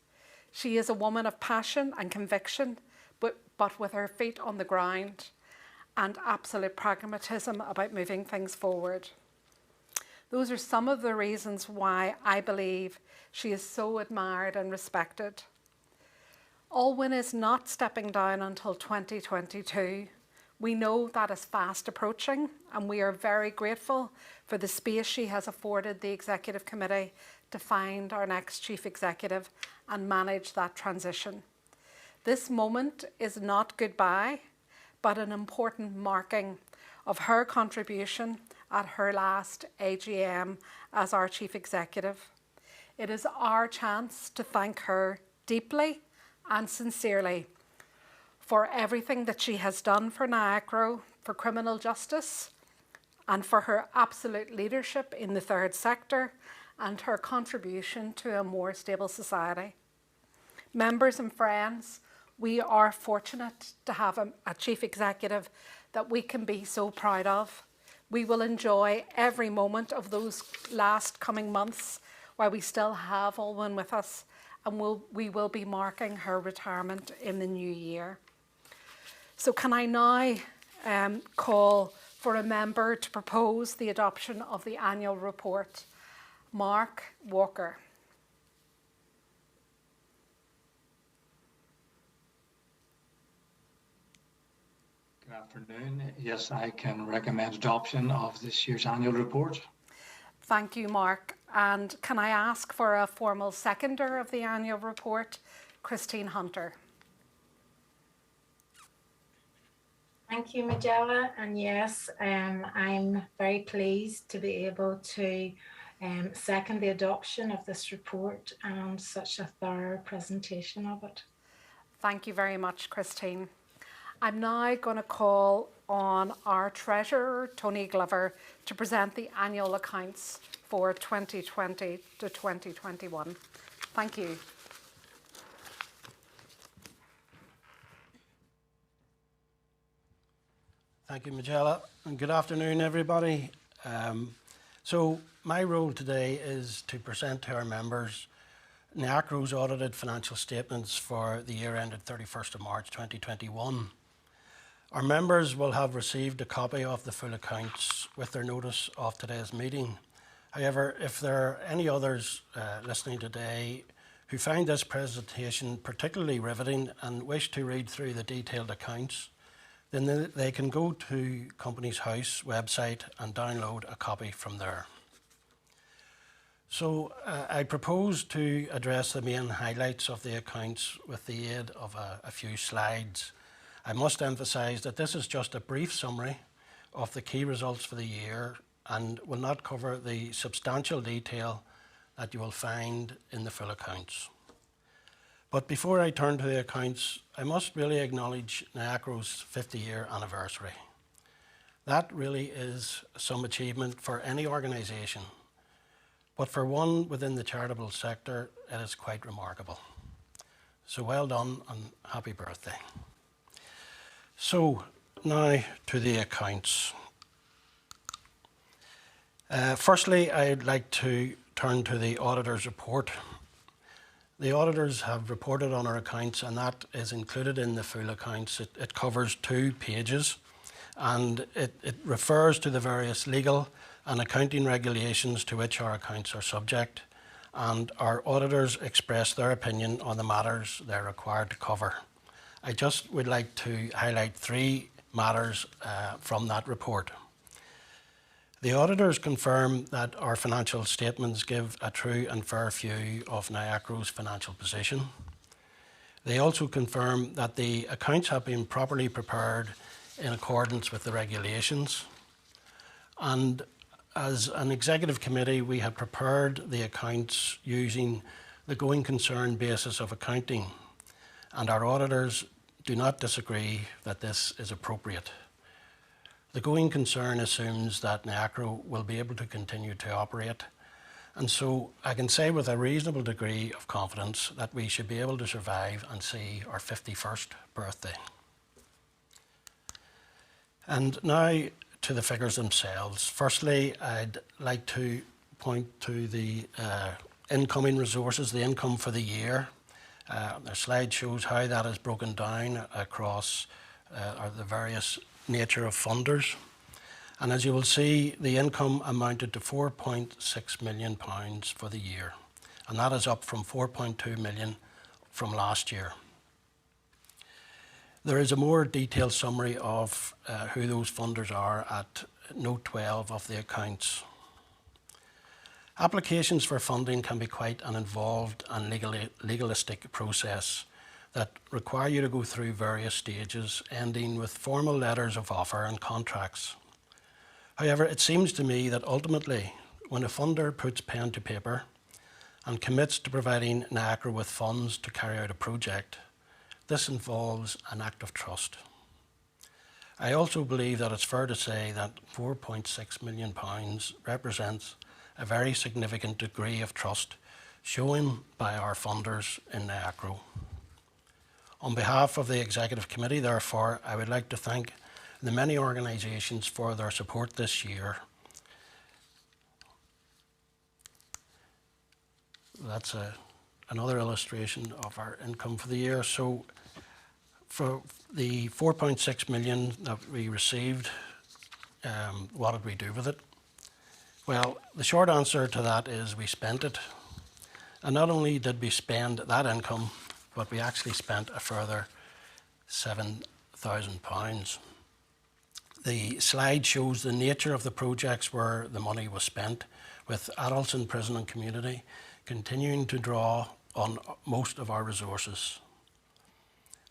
She is a woman of passion and conviction, but with her feet on the ground and absolute pragmatism about moving things forward. Those are some of the reasons why I believe she is so admired and respected. Olwen is not stepping down until 2022. We know that is fast approaching, and we are very grateful for the space she has afforded the Executive Committee to find our next Chief Executive and manage that transition. This moment is not goodbye, but an important marking of her contribution at her last AGM as our Chief Executive. It is our chance to thank her deeply and sincerely for everything that she has done for NIACRO, for criminal justice, and for her absolute leadership in the third sector and her contribution to a more stable society. Members and friends, we are fortunate to have a Chief Executive that we can be so proud of. We will enjoy every moment of those last coming months while we still have Olwen with us, and we will be marking her retirement in the new year. So can I now call for a member to propose the adoption of the annual report? Mark Walker. Good afternoon. Yes, I can recommend adoption of this year's annual report. Thank you, Mark. And can I ask for a formal seconder of the annual report? Christine Hunter. Thank you, Majella. And yes, I'm very pleased to be able to second the adoption of this report and such a thorough presentation of it. Thank you very much, Christine. I'm now going to call on our Treasurer, Tony Glover, to present the annual accounts for 2020 to 2021. Thank you. Thank you, Majella, and good afternoon, everybody. So my role today is to present to our members NIACRO's audited financial statements for the year ended 31st of March 2021. Our members will have received a copy of the full accounts with their notice of today's meeting. However, if there are any others listening today who find this presentation particularly riveting and wish to read through the detailed accounts, then they can go to Companies House website and download a copy from there. So I propose to address the main highlights of the accounts with the aid of a few slides. I must emphasise that this is just a brief summary of the key results for the year and will not cover the substantial detail that you will find in the full accounts. But before I turn to the accounts, I must really acknowledge NIACRO's 50-year anniversary. That really is some achievement for any organisation, but for one within the charitable sector, it is quite remarkable. So well done and happy birthday. So now to the accounts. Firstly, I'd like to turn to the auditor's report. The auditors have reported on our accounts, and that is included in the full accounts. It covers 2 pages, and it refers to the various legal and accounting regulations to which our accounts are subject, and our auditors express their opinion on the matters they're required to cover. I just would like to highlight 3 matters from that report. The auditors confirm that our financial statements give a true and fair view of NIACRO's financial position. They also confirm that the accounts have been properly prepared in accordance with the regulations. And as an executive committee, we have prepared the accounts using the going concern basis of accounting, and our auditors do not disagree that this is appropriate. The going concern assumes that NIACRO will be able to continue to operate, and so I can say with a reasonable degree of confidence that we should be able to survive and see our 51st birthday. And now to the figures themselves. Firstly, I'd like to point to the incoming resources, the income for the year. The slide shows how that is broken down across the various nature of funders. And as you will see, the income amounted to £4.6 million for the year, and that is up from £4.2 million from last year. There is a more detailed summary of who those funders are at note 12 of the accounts. Applications for funding can be quite an involved and legalistic process that require you to go through various stages, ending with formal letters of offer and contracts. However, it seems to me that ultimately, when a funder puts pen to paper and commits to providing NIACRO with funds to carry out a project, this involves an act of trust. I also believe that it's fair to say that £4.6 million represents a very significant degree of trust shown by our funders in NIACRO. On behalf of the Executive Committee, therefore, I would like to thank the many organisations for their support this year. That's another illustration of our income for the year. So for the 4.6 million that we received, what did we do with it? Well, the short answer to that is we spent it. And not only did we spend that income, but we actually spent a further £7,000. The slide shows the nature of the projects where the money was spent, with adults in prison and community continuing to draw on most of our resources.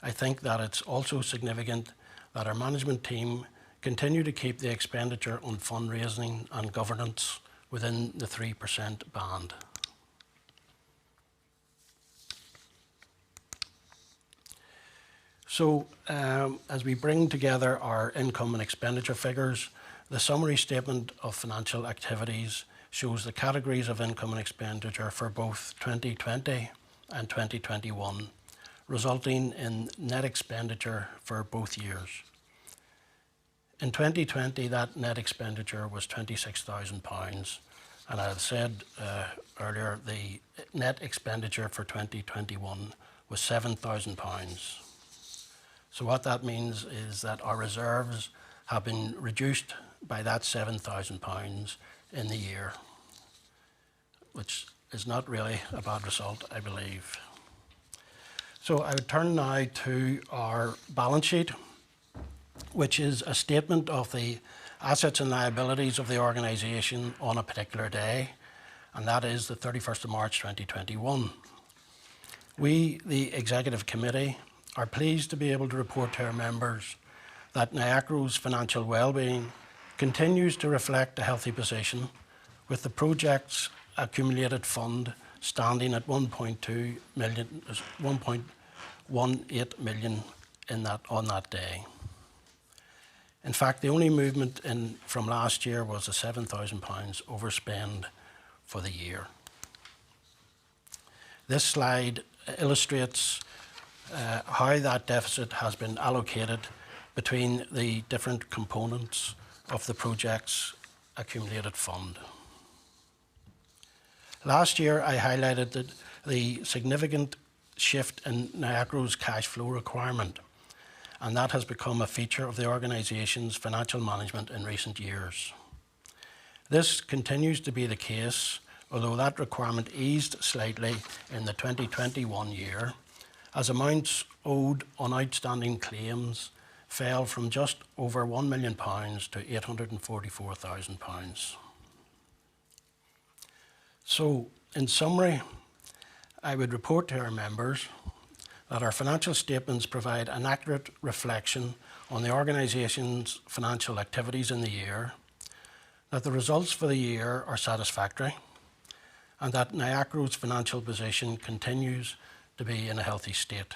I think that it's also significant that our management team continue to keep the expenditure on fundraising and governance within the 3% band. So as we bring together our income and expenditure figures, the summary statement of financial activities shows the categories of income and expenditure for both 2020 and 2021, resulting in net expenditure for both years. In 2020, that net expenditure was £26,000, and as I said earlier, the net expenditure for 2021 was £7,000. So what that means is that our reserves have been reduced by that £7,000 in the year, which is not really a bad result, I believe. So I would turn now to our balance sheet. which is a statement of the assets and liabilities of the organisation on a particular day, and that is the 31st of March 2021. We, the Executive Committee, are pleased to be able to report to our members that NIACRO's financial well-being continues to reflect a healthy position, with the project's accumulated fund standing at 1.18 million on that day. In fact, the only movement from last year was a £7,000 overspend for the year. This slide illustrates how that deficit has been allocated between the different components of the project's accumulated fund. Last year, I highlighted the significant shift in NIACRO's cash flow requirement, and that has become a feature of the organisation's financial management in recent years. This continues to be the case, although that requirement eased slightly in the 2021 year, as amounts owed on outstanding claims fell from just over £1 million to £844,000. So, in summary, I would report to our members that our financial statements provide an accurate reflection on the organisation's financial activities in the year, that the results for the year are satisfactory, and that NIACRO's financial position continues to be in a healthy state.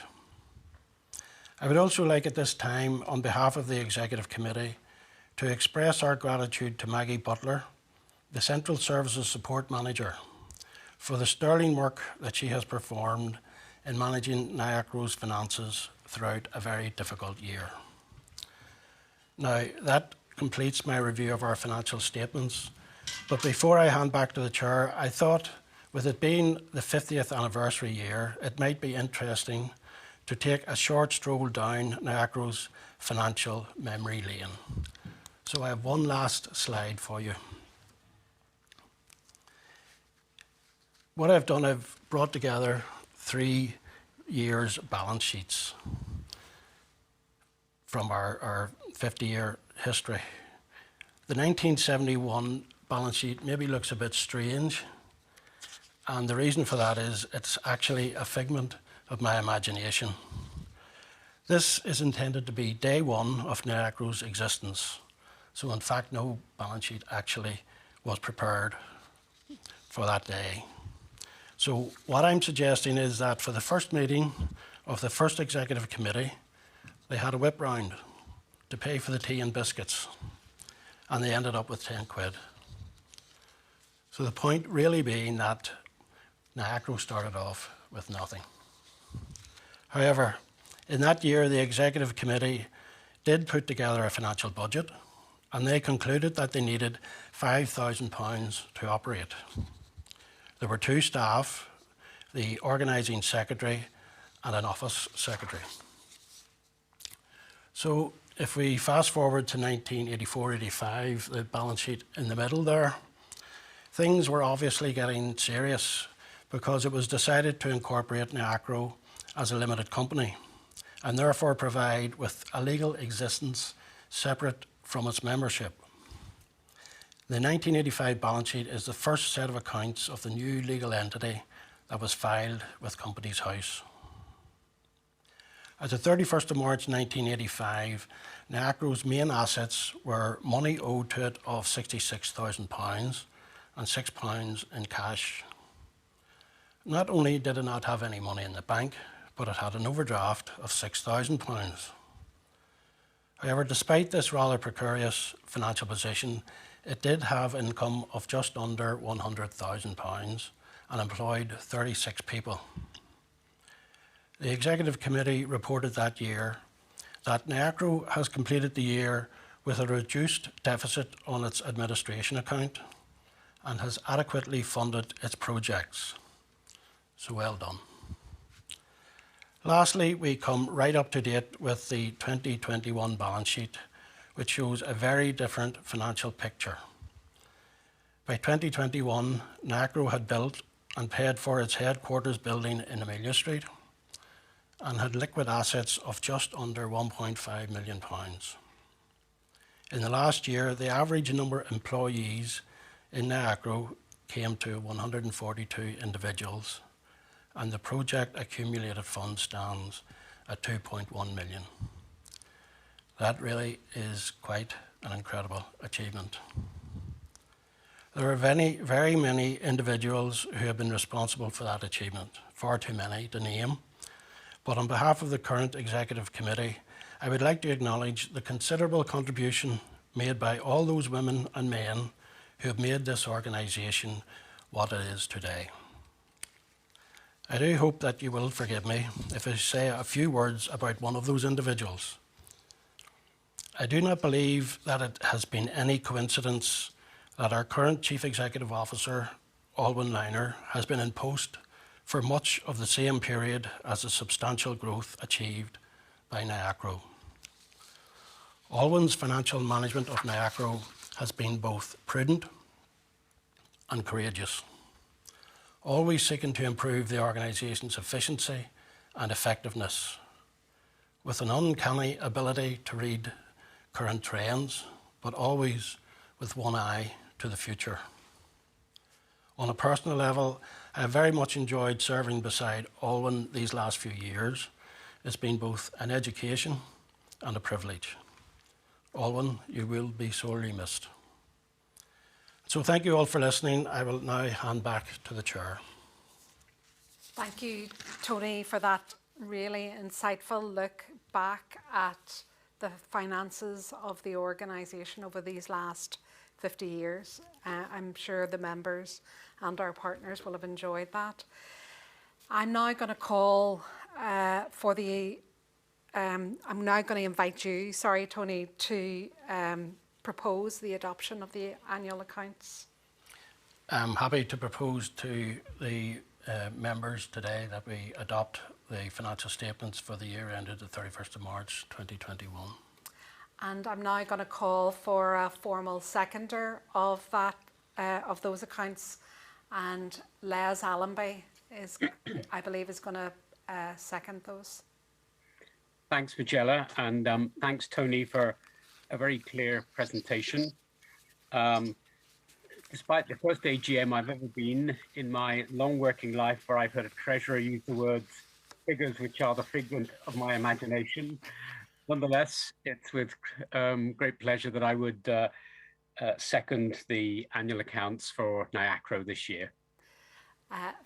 I would also like at this time, on behalf of the Executive Committee, to express our gratitude to Maggie Butler, the Central Services Support Manager, for the sterling work that she has performed in managing NIACRO's finances throughout a very difficult year. Now, that completes my review of our financial statements, but before I hand back to the Chair, I thought, with it being the 50th anniversary year, it might be interesting to take a short stroll down NIACRO's financial memory lane. So I have one last slide for you. What I've done, I've brought together 3 years' balance sheets from our 50-year history. The 1971 balance sheet maybe looks a bit strange, and the reason for that is it's actually a figment of my imagination. This is intended to be day one of NIACRO's existence, so in fact no balance sheet actually was prepared for that day. So what I'm suggesting is that for the first meeting of the first Executive Committee, they had a whip round to pay for the tea and biscuits, and they ended up with 10 quid. So the point really being that NIACRO started off with nothing. However, in that year, the Executive Committee did put together a financial budget, and they concluded that they needed £5,000 to operate. There were 2 staff, the organising secretary and an office secretary. So if we fast forward to 1984-85, the balance sheet in the middle there, things were obviously getting serious because it was decided to incorporate NIACRO as a limited company and therefore provide with a legal existence separate from its membership. The 1985 balance sheet is the first set of accounts of the new legal entity that was filed with Companies House. At the 31st of March 1985, NIACRO's main assets were money owed to it of £66,000 and £6 in cash. Not only did it not have any money in the bank, but it had an overdraft of £6,000. However, despite this rather precarious financial position, it did have income of just under £100,000 and employed 36 people. The Executive Committee reported that year that NIACRO has completed the year with a reduced deficit on its administration account and has adequately funded its projects. So well done. Lastly, we come right up to date with the 2021 balance sheet, which shows a very different financial picture. By 2021, NIACRO had built and paid for its headquarters building in Amelia Street and had liquid assets of just under £1.5 million. In the last year, the average number of employees in NIACRO came to 142 individuals, and the project accumulated fund stands at 2.1 million. That really is quite an incredible achievement. There are very many individuals who have been responsible for that achievement, far too many to name. But on behalf of the current Executive Committee, I would like to acknowledge the considerable contribution made by all those women and men who have made this organisation what it is today. I do hope that you will forgive me if I say a few words about one of those individuals. I do not believe that it has been any coincidence that our current Chief Executive Officer, Olwen Lyner, has been in post for much of the same period as the substantial growth achieved by NIACRO. Olwen's financial management of NIACRO has been both prudent and courageous, always seeking to improve the organisation's efficiency and effectiveness, with an uncanny ability to read current trends, but always with one eye to the future. On a personal level, I have very much enjoyed serving beside Olwen these last few years. It's been both an education and a privilege. Olwen, you will be sorely missed. So thank you all for listening. I will now hand back to the Chair. Thank you, Tony, for that really insightful look back at the finances of the organisation over these last 50 years. I'm sure the members and our partners will have enjoyed that. I'm now going to call I'm now going to invite you, Tony, to propose the adoption of the annual accounts. I'm happy to propose to the members today that we adopt the financial statements for the year ended the 31st of March 2021. And I'm now going to call for a formal seconder of that of those accounts, and Les Allenby is, I believe, is going to second those. Thanks, Magella, and thanks, Tony, for a very clear presentation. Despite the first AGM I've ever been in my long working life where I've heard a treasurer use the words figures which are the figment of my imagination, nonetheless, it's with great pleasure that I would second the annual accounts for NIACRO this year.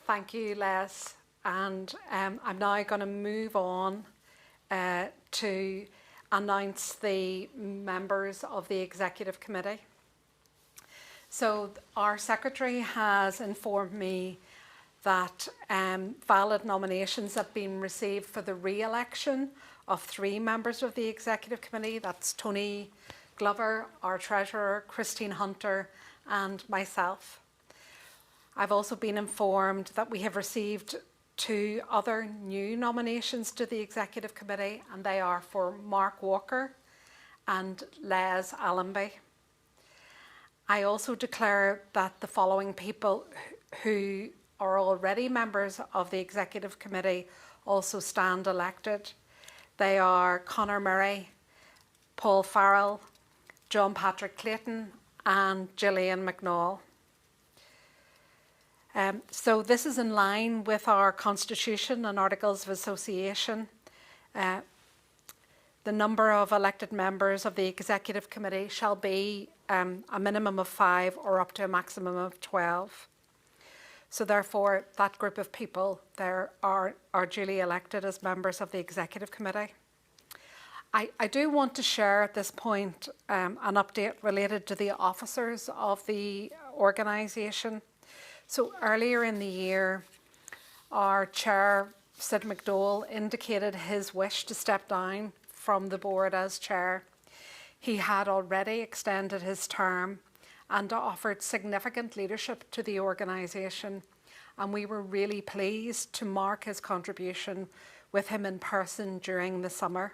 Thank you, Les. And I'm now going to move on to announce the members of the Executive Committee. So our Secretary has informed me that valid nominations have been received for the re-election of 3 members of the Executive Committee. That's Tony Glover, our Treasurer, Christine Hunter, and myself. I've also been informed that we have received 2 other new nominations to the Executive Committee, and they are for Mark Walker and Les Allenby. I also declare that the following people who are already members of the Executive Committee also stand elected. They are Conor Murray, Paul Farrell, John Patrick Clayton, and Gillian McNaull. So this is in line with our Constitution and Articles of Association. The number of elected members of the Executive Committee shall be a minimum of 5 or up to a maximum of 12. So therefore, that group of people there are duly elected as members of the Executive Committee. I do want to share at this point an update related to the officers of the organisation. So earlier in the year, our chair, Sid McDowell, indicated his wish to step down from the board as chair. He had already extended his term and offered significant leadership to the organisation, and we were really pleased to mark his contribution with him in person during the summer.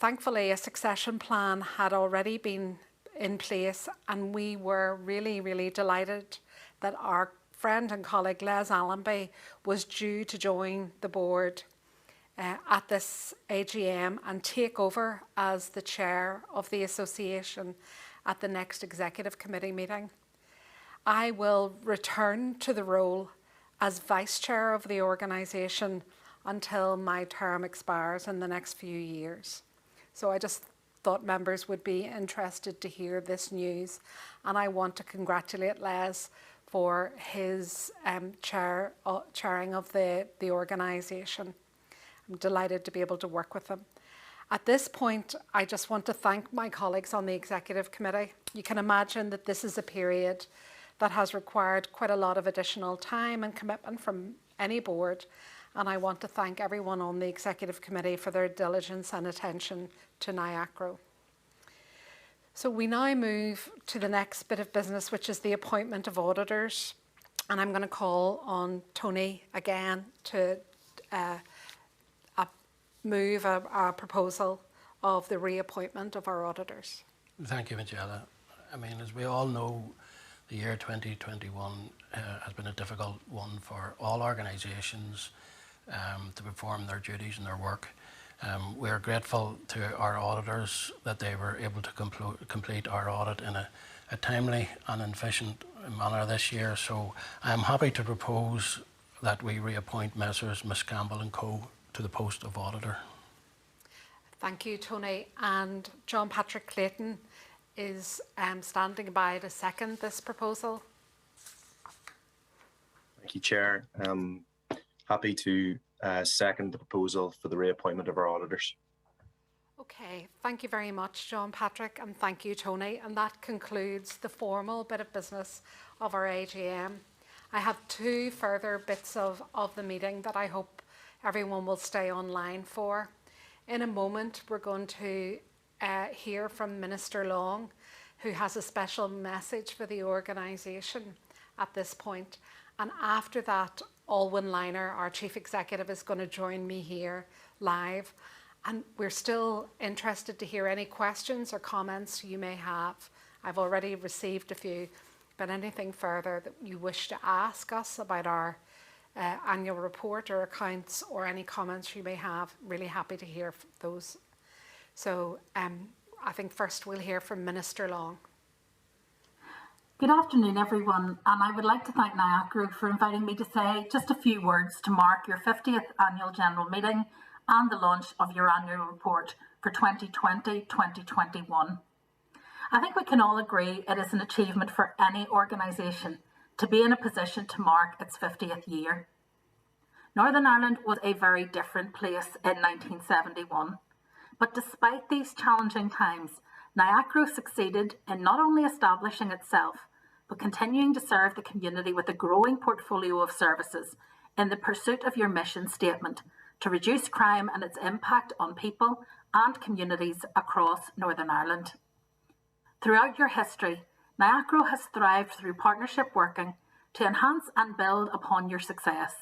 Thankfully, a succession plan had already been in place, and we were really, really delighted that our friend and colleague Les Allenby was due to join the board at this AGM and take over as the chair of the association at the next executive committee meeting. I will return to the role as vice chair of the organisation until my term expires in the next few years. So I just thought members would be interested to hear this news, and I want to congratulate Les for his chairing of the organisation. I'm delighted to be able to work with him. At this point, I just want to thank my colleagues on the Executive Committee. You can imagine that this is a period that has required quite a lot of additional time and commitment from any board, and I want to thank everyone on the Executive Committee for their diligence and attention to NIACRO. So we now move to the next bit of business, which is the appointment of auditors, and I'm going to call on Tony again to move a proposal of the reappointment of our auditors. Thank you, Magella. I mean, as we all know, the year 2021 has been a difficult one for all organisations to perform their duties and their work. We are grateful to our auditors that they were able to complete our audit in a timely and efficient manner this year. So I am happy to propose that we reappoint Messrs. Miss Campbell and Co. to the post of auditor. Thank you, Tony. And John Patrick Clayton is standing by to second this proposal. Thank you, Chair. Happy to second the proposal for the reappointment of our auditors. Okay, thank you very much, John Patrick, and thank you, Tony. And that concludes the formal bit of business of our AGM. I have two further bits of the meeting that I hope everyone will stay online for. In a moment, we're going to hear from Minister Long, who has a special message for the organisation at this point. And after that, Olwen Lyner, our Chief Executive, is going to join me here live. And we're still interested to hear any questions or comments you may have. I've already received a few, but anything further that you wish to ask us about our annual report or accounts, or any comments you may have, really happy to hear those. So I think first we'll hear from Minister Long. Good afternoon, everyone, and I would like to thank NIACRO for inviting me to say just a few words to mark your 50th Annual General Meeting and the launch of your annual report for 2020-2021. I think we can all agree it is an achievement for any organisation to be in a position to mark its 50th year. Northern Ireland was a very different place in 1971, but despite these challenging times, NIACRO succeeded in not only establishing itself, but continuing to serve the community with a growing portfolio of services in the pursuit of your mission statement to reduce crime and its impact on people and communities across Northern Ireland. Throughout your history, NIACRO has thrived through partnership working to enhance and build upon your success.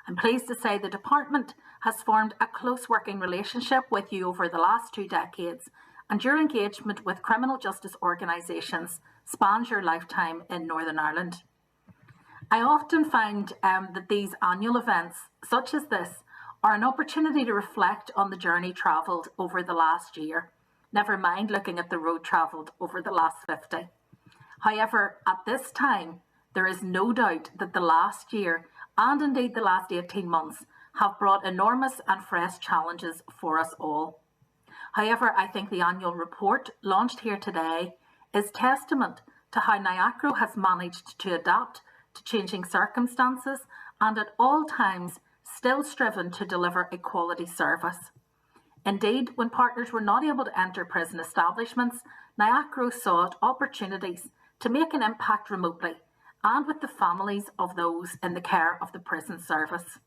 I'm pleased to say the department has formed a close working relationship with you over the last 2 decades, and your engagement with criminal justice organisations spans your lifetime in Northern Ireland. I often find that these annual events, such as this, are an opportunity to reflect on the journey travelled over the last year, never mind looking at the road travelled over the last 50. However, at this time, there is no doubt that the last year, and indeed the last 18 months, have brought enormous and fresh challenges for us all. However, I think the annual report launched here today is testament to how NIACRO has managed to adapt to changing circumstances and at all times still striven to deliver a quality service. Indeed, when partners were not able to enter prison establishments, NIACRO sought opportunities to make an impact remotely and with the families of those in the care of the prison service.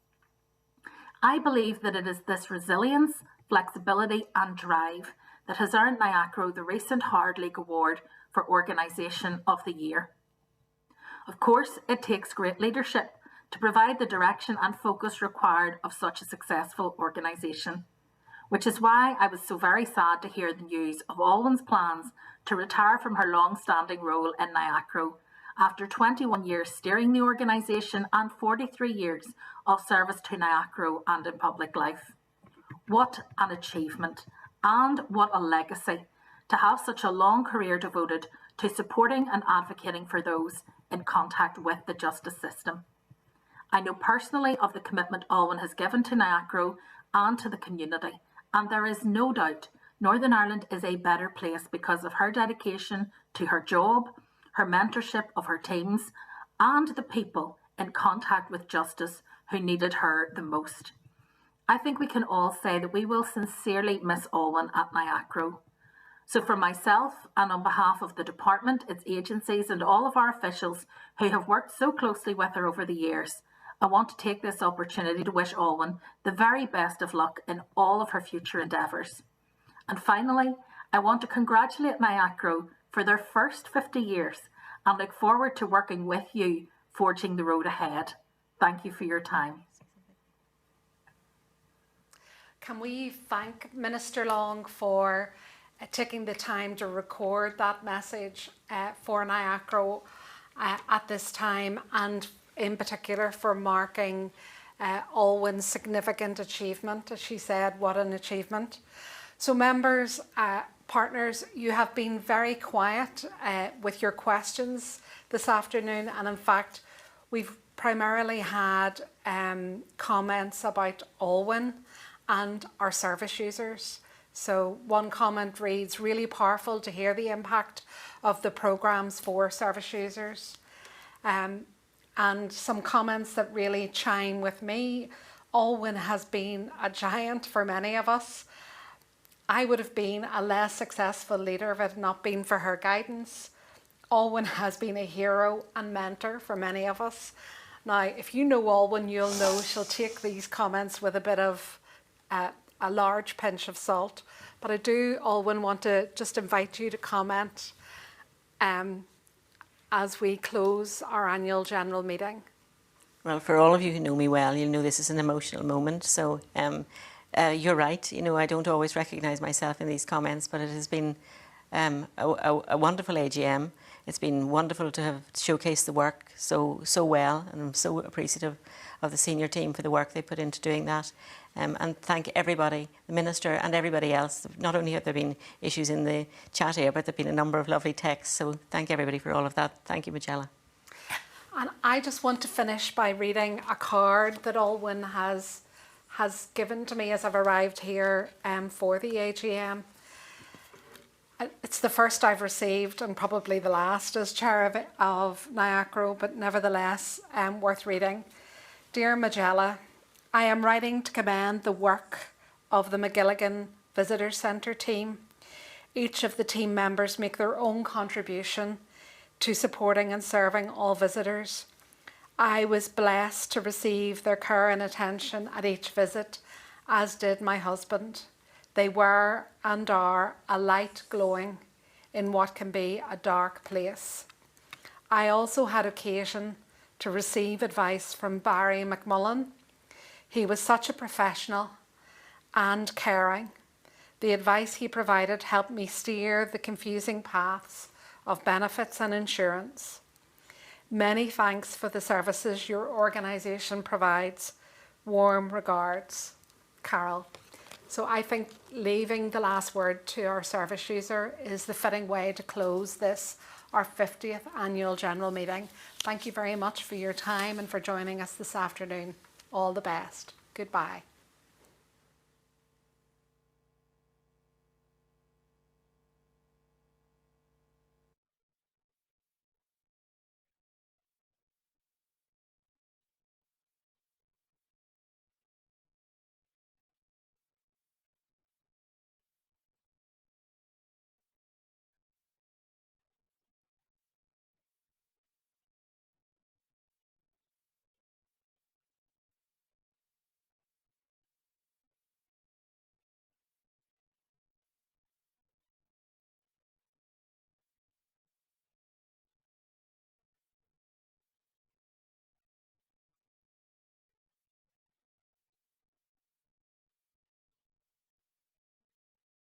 I believe that it is this resilience, flexibility and drive that has earned NIACRO the recent Hard League Award for Organisation of the Year. Of course, it takes great leadership to provide the direction and focus required of such a successful organisation, which is why I was so very sad to hear the news of Olwen's plans to retire from her long-standing role in NIACRO after 21 years steering the organisation and 43 years of service to NIACRO and in public life. What an achievement and what a legacy to have such a long career devoted to supporting and advocating for those in contact with the justice system. I know personally of the commitment Olwen has given to NIACRO and to the community, and there is no doubt Northern Ireland is a better place because of her dedication to her job, her mentorship of her teams, and the people in contact with justice who needed her the most. I think we can all say that we will sincerely miss Olwen at NIACRO. So for myself and on behalf of the department, its agencies and all of our officials who have worked so closely with her over the years, I want to take this opportunity to wish Olwen the very best of luck in all of her future endeavours. And finally, I want to congratulate NIACRO for their first 50 years and look forward to working with you, forging the road ahead. Thank you for your time. Can we thank Minister Long for taking the time to record that message for NIACRO at this time, and in particular for marking Olwen's significant achievement. As she said, what an achievement. So members, partners, you have been very quiet with your questions this afternoon, and in fact we've primarily had comments about Olwen and our service users. So one comment reads, really powerful to hear the impact of the programmes for service users. And some comments that really chime with me. Olwen has been a giant for many of us. I would have been a less successful leader if it had not been for her guidance. Olwen has been a hero and mentor for many of us. Now, if you know Olwen, you'll know she'll take these comments with a bit of a large pinch of salt. But I do, Olwen, want to just invite you to comment as we close our annual general meeting. Well, for all of you who know me well, you'll know this is an emotional moment. So you're right. You know, I don't always recognise myself in these comments, but it has been a wonderful AGM. It's been wonderful to have showcased the work so well, and I'm so appreciative of the senior team for the work they put into doing that. And thank everybody, the Minister and everybody else. Not only have there been issues in the chat here, but there have been a number of lovely texts. So thank everybody for all of that. Thank you, Magella. And I just want to finish by reading a card that Olwen has given to me as I've arrived here for the AGM. It's the first I've received and probably the last as chair of NIACRO, but nevertheless worth reading. Dear Magella, I am writing to commend the work of the McGilligan Visitor Centre team. Each of the team members make their own contribution to supporting and serving all visitors. I was blessed to receive their care and attention at each visit, as did my husband. They were and are a light glowing in what can be a dark place. I also had occasion to receive advice from Barry McMullen. He was such a professional and caring. The advice he provided helped me steer the confusing paths of benefits and insurance. Many thanks for the services your organisation provides. Warm regards, Carol. So I think leaving the last word to our service user is the fitting way to close this, our 50th annual general meeting. Thank you very much for your time and for joining us this afternoon. All the best. Goodbye.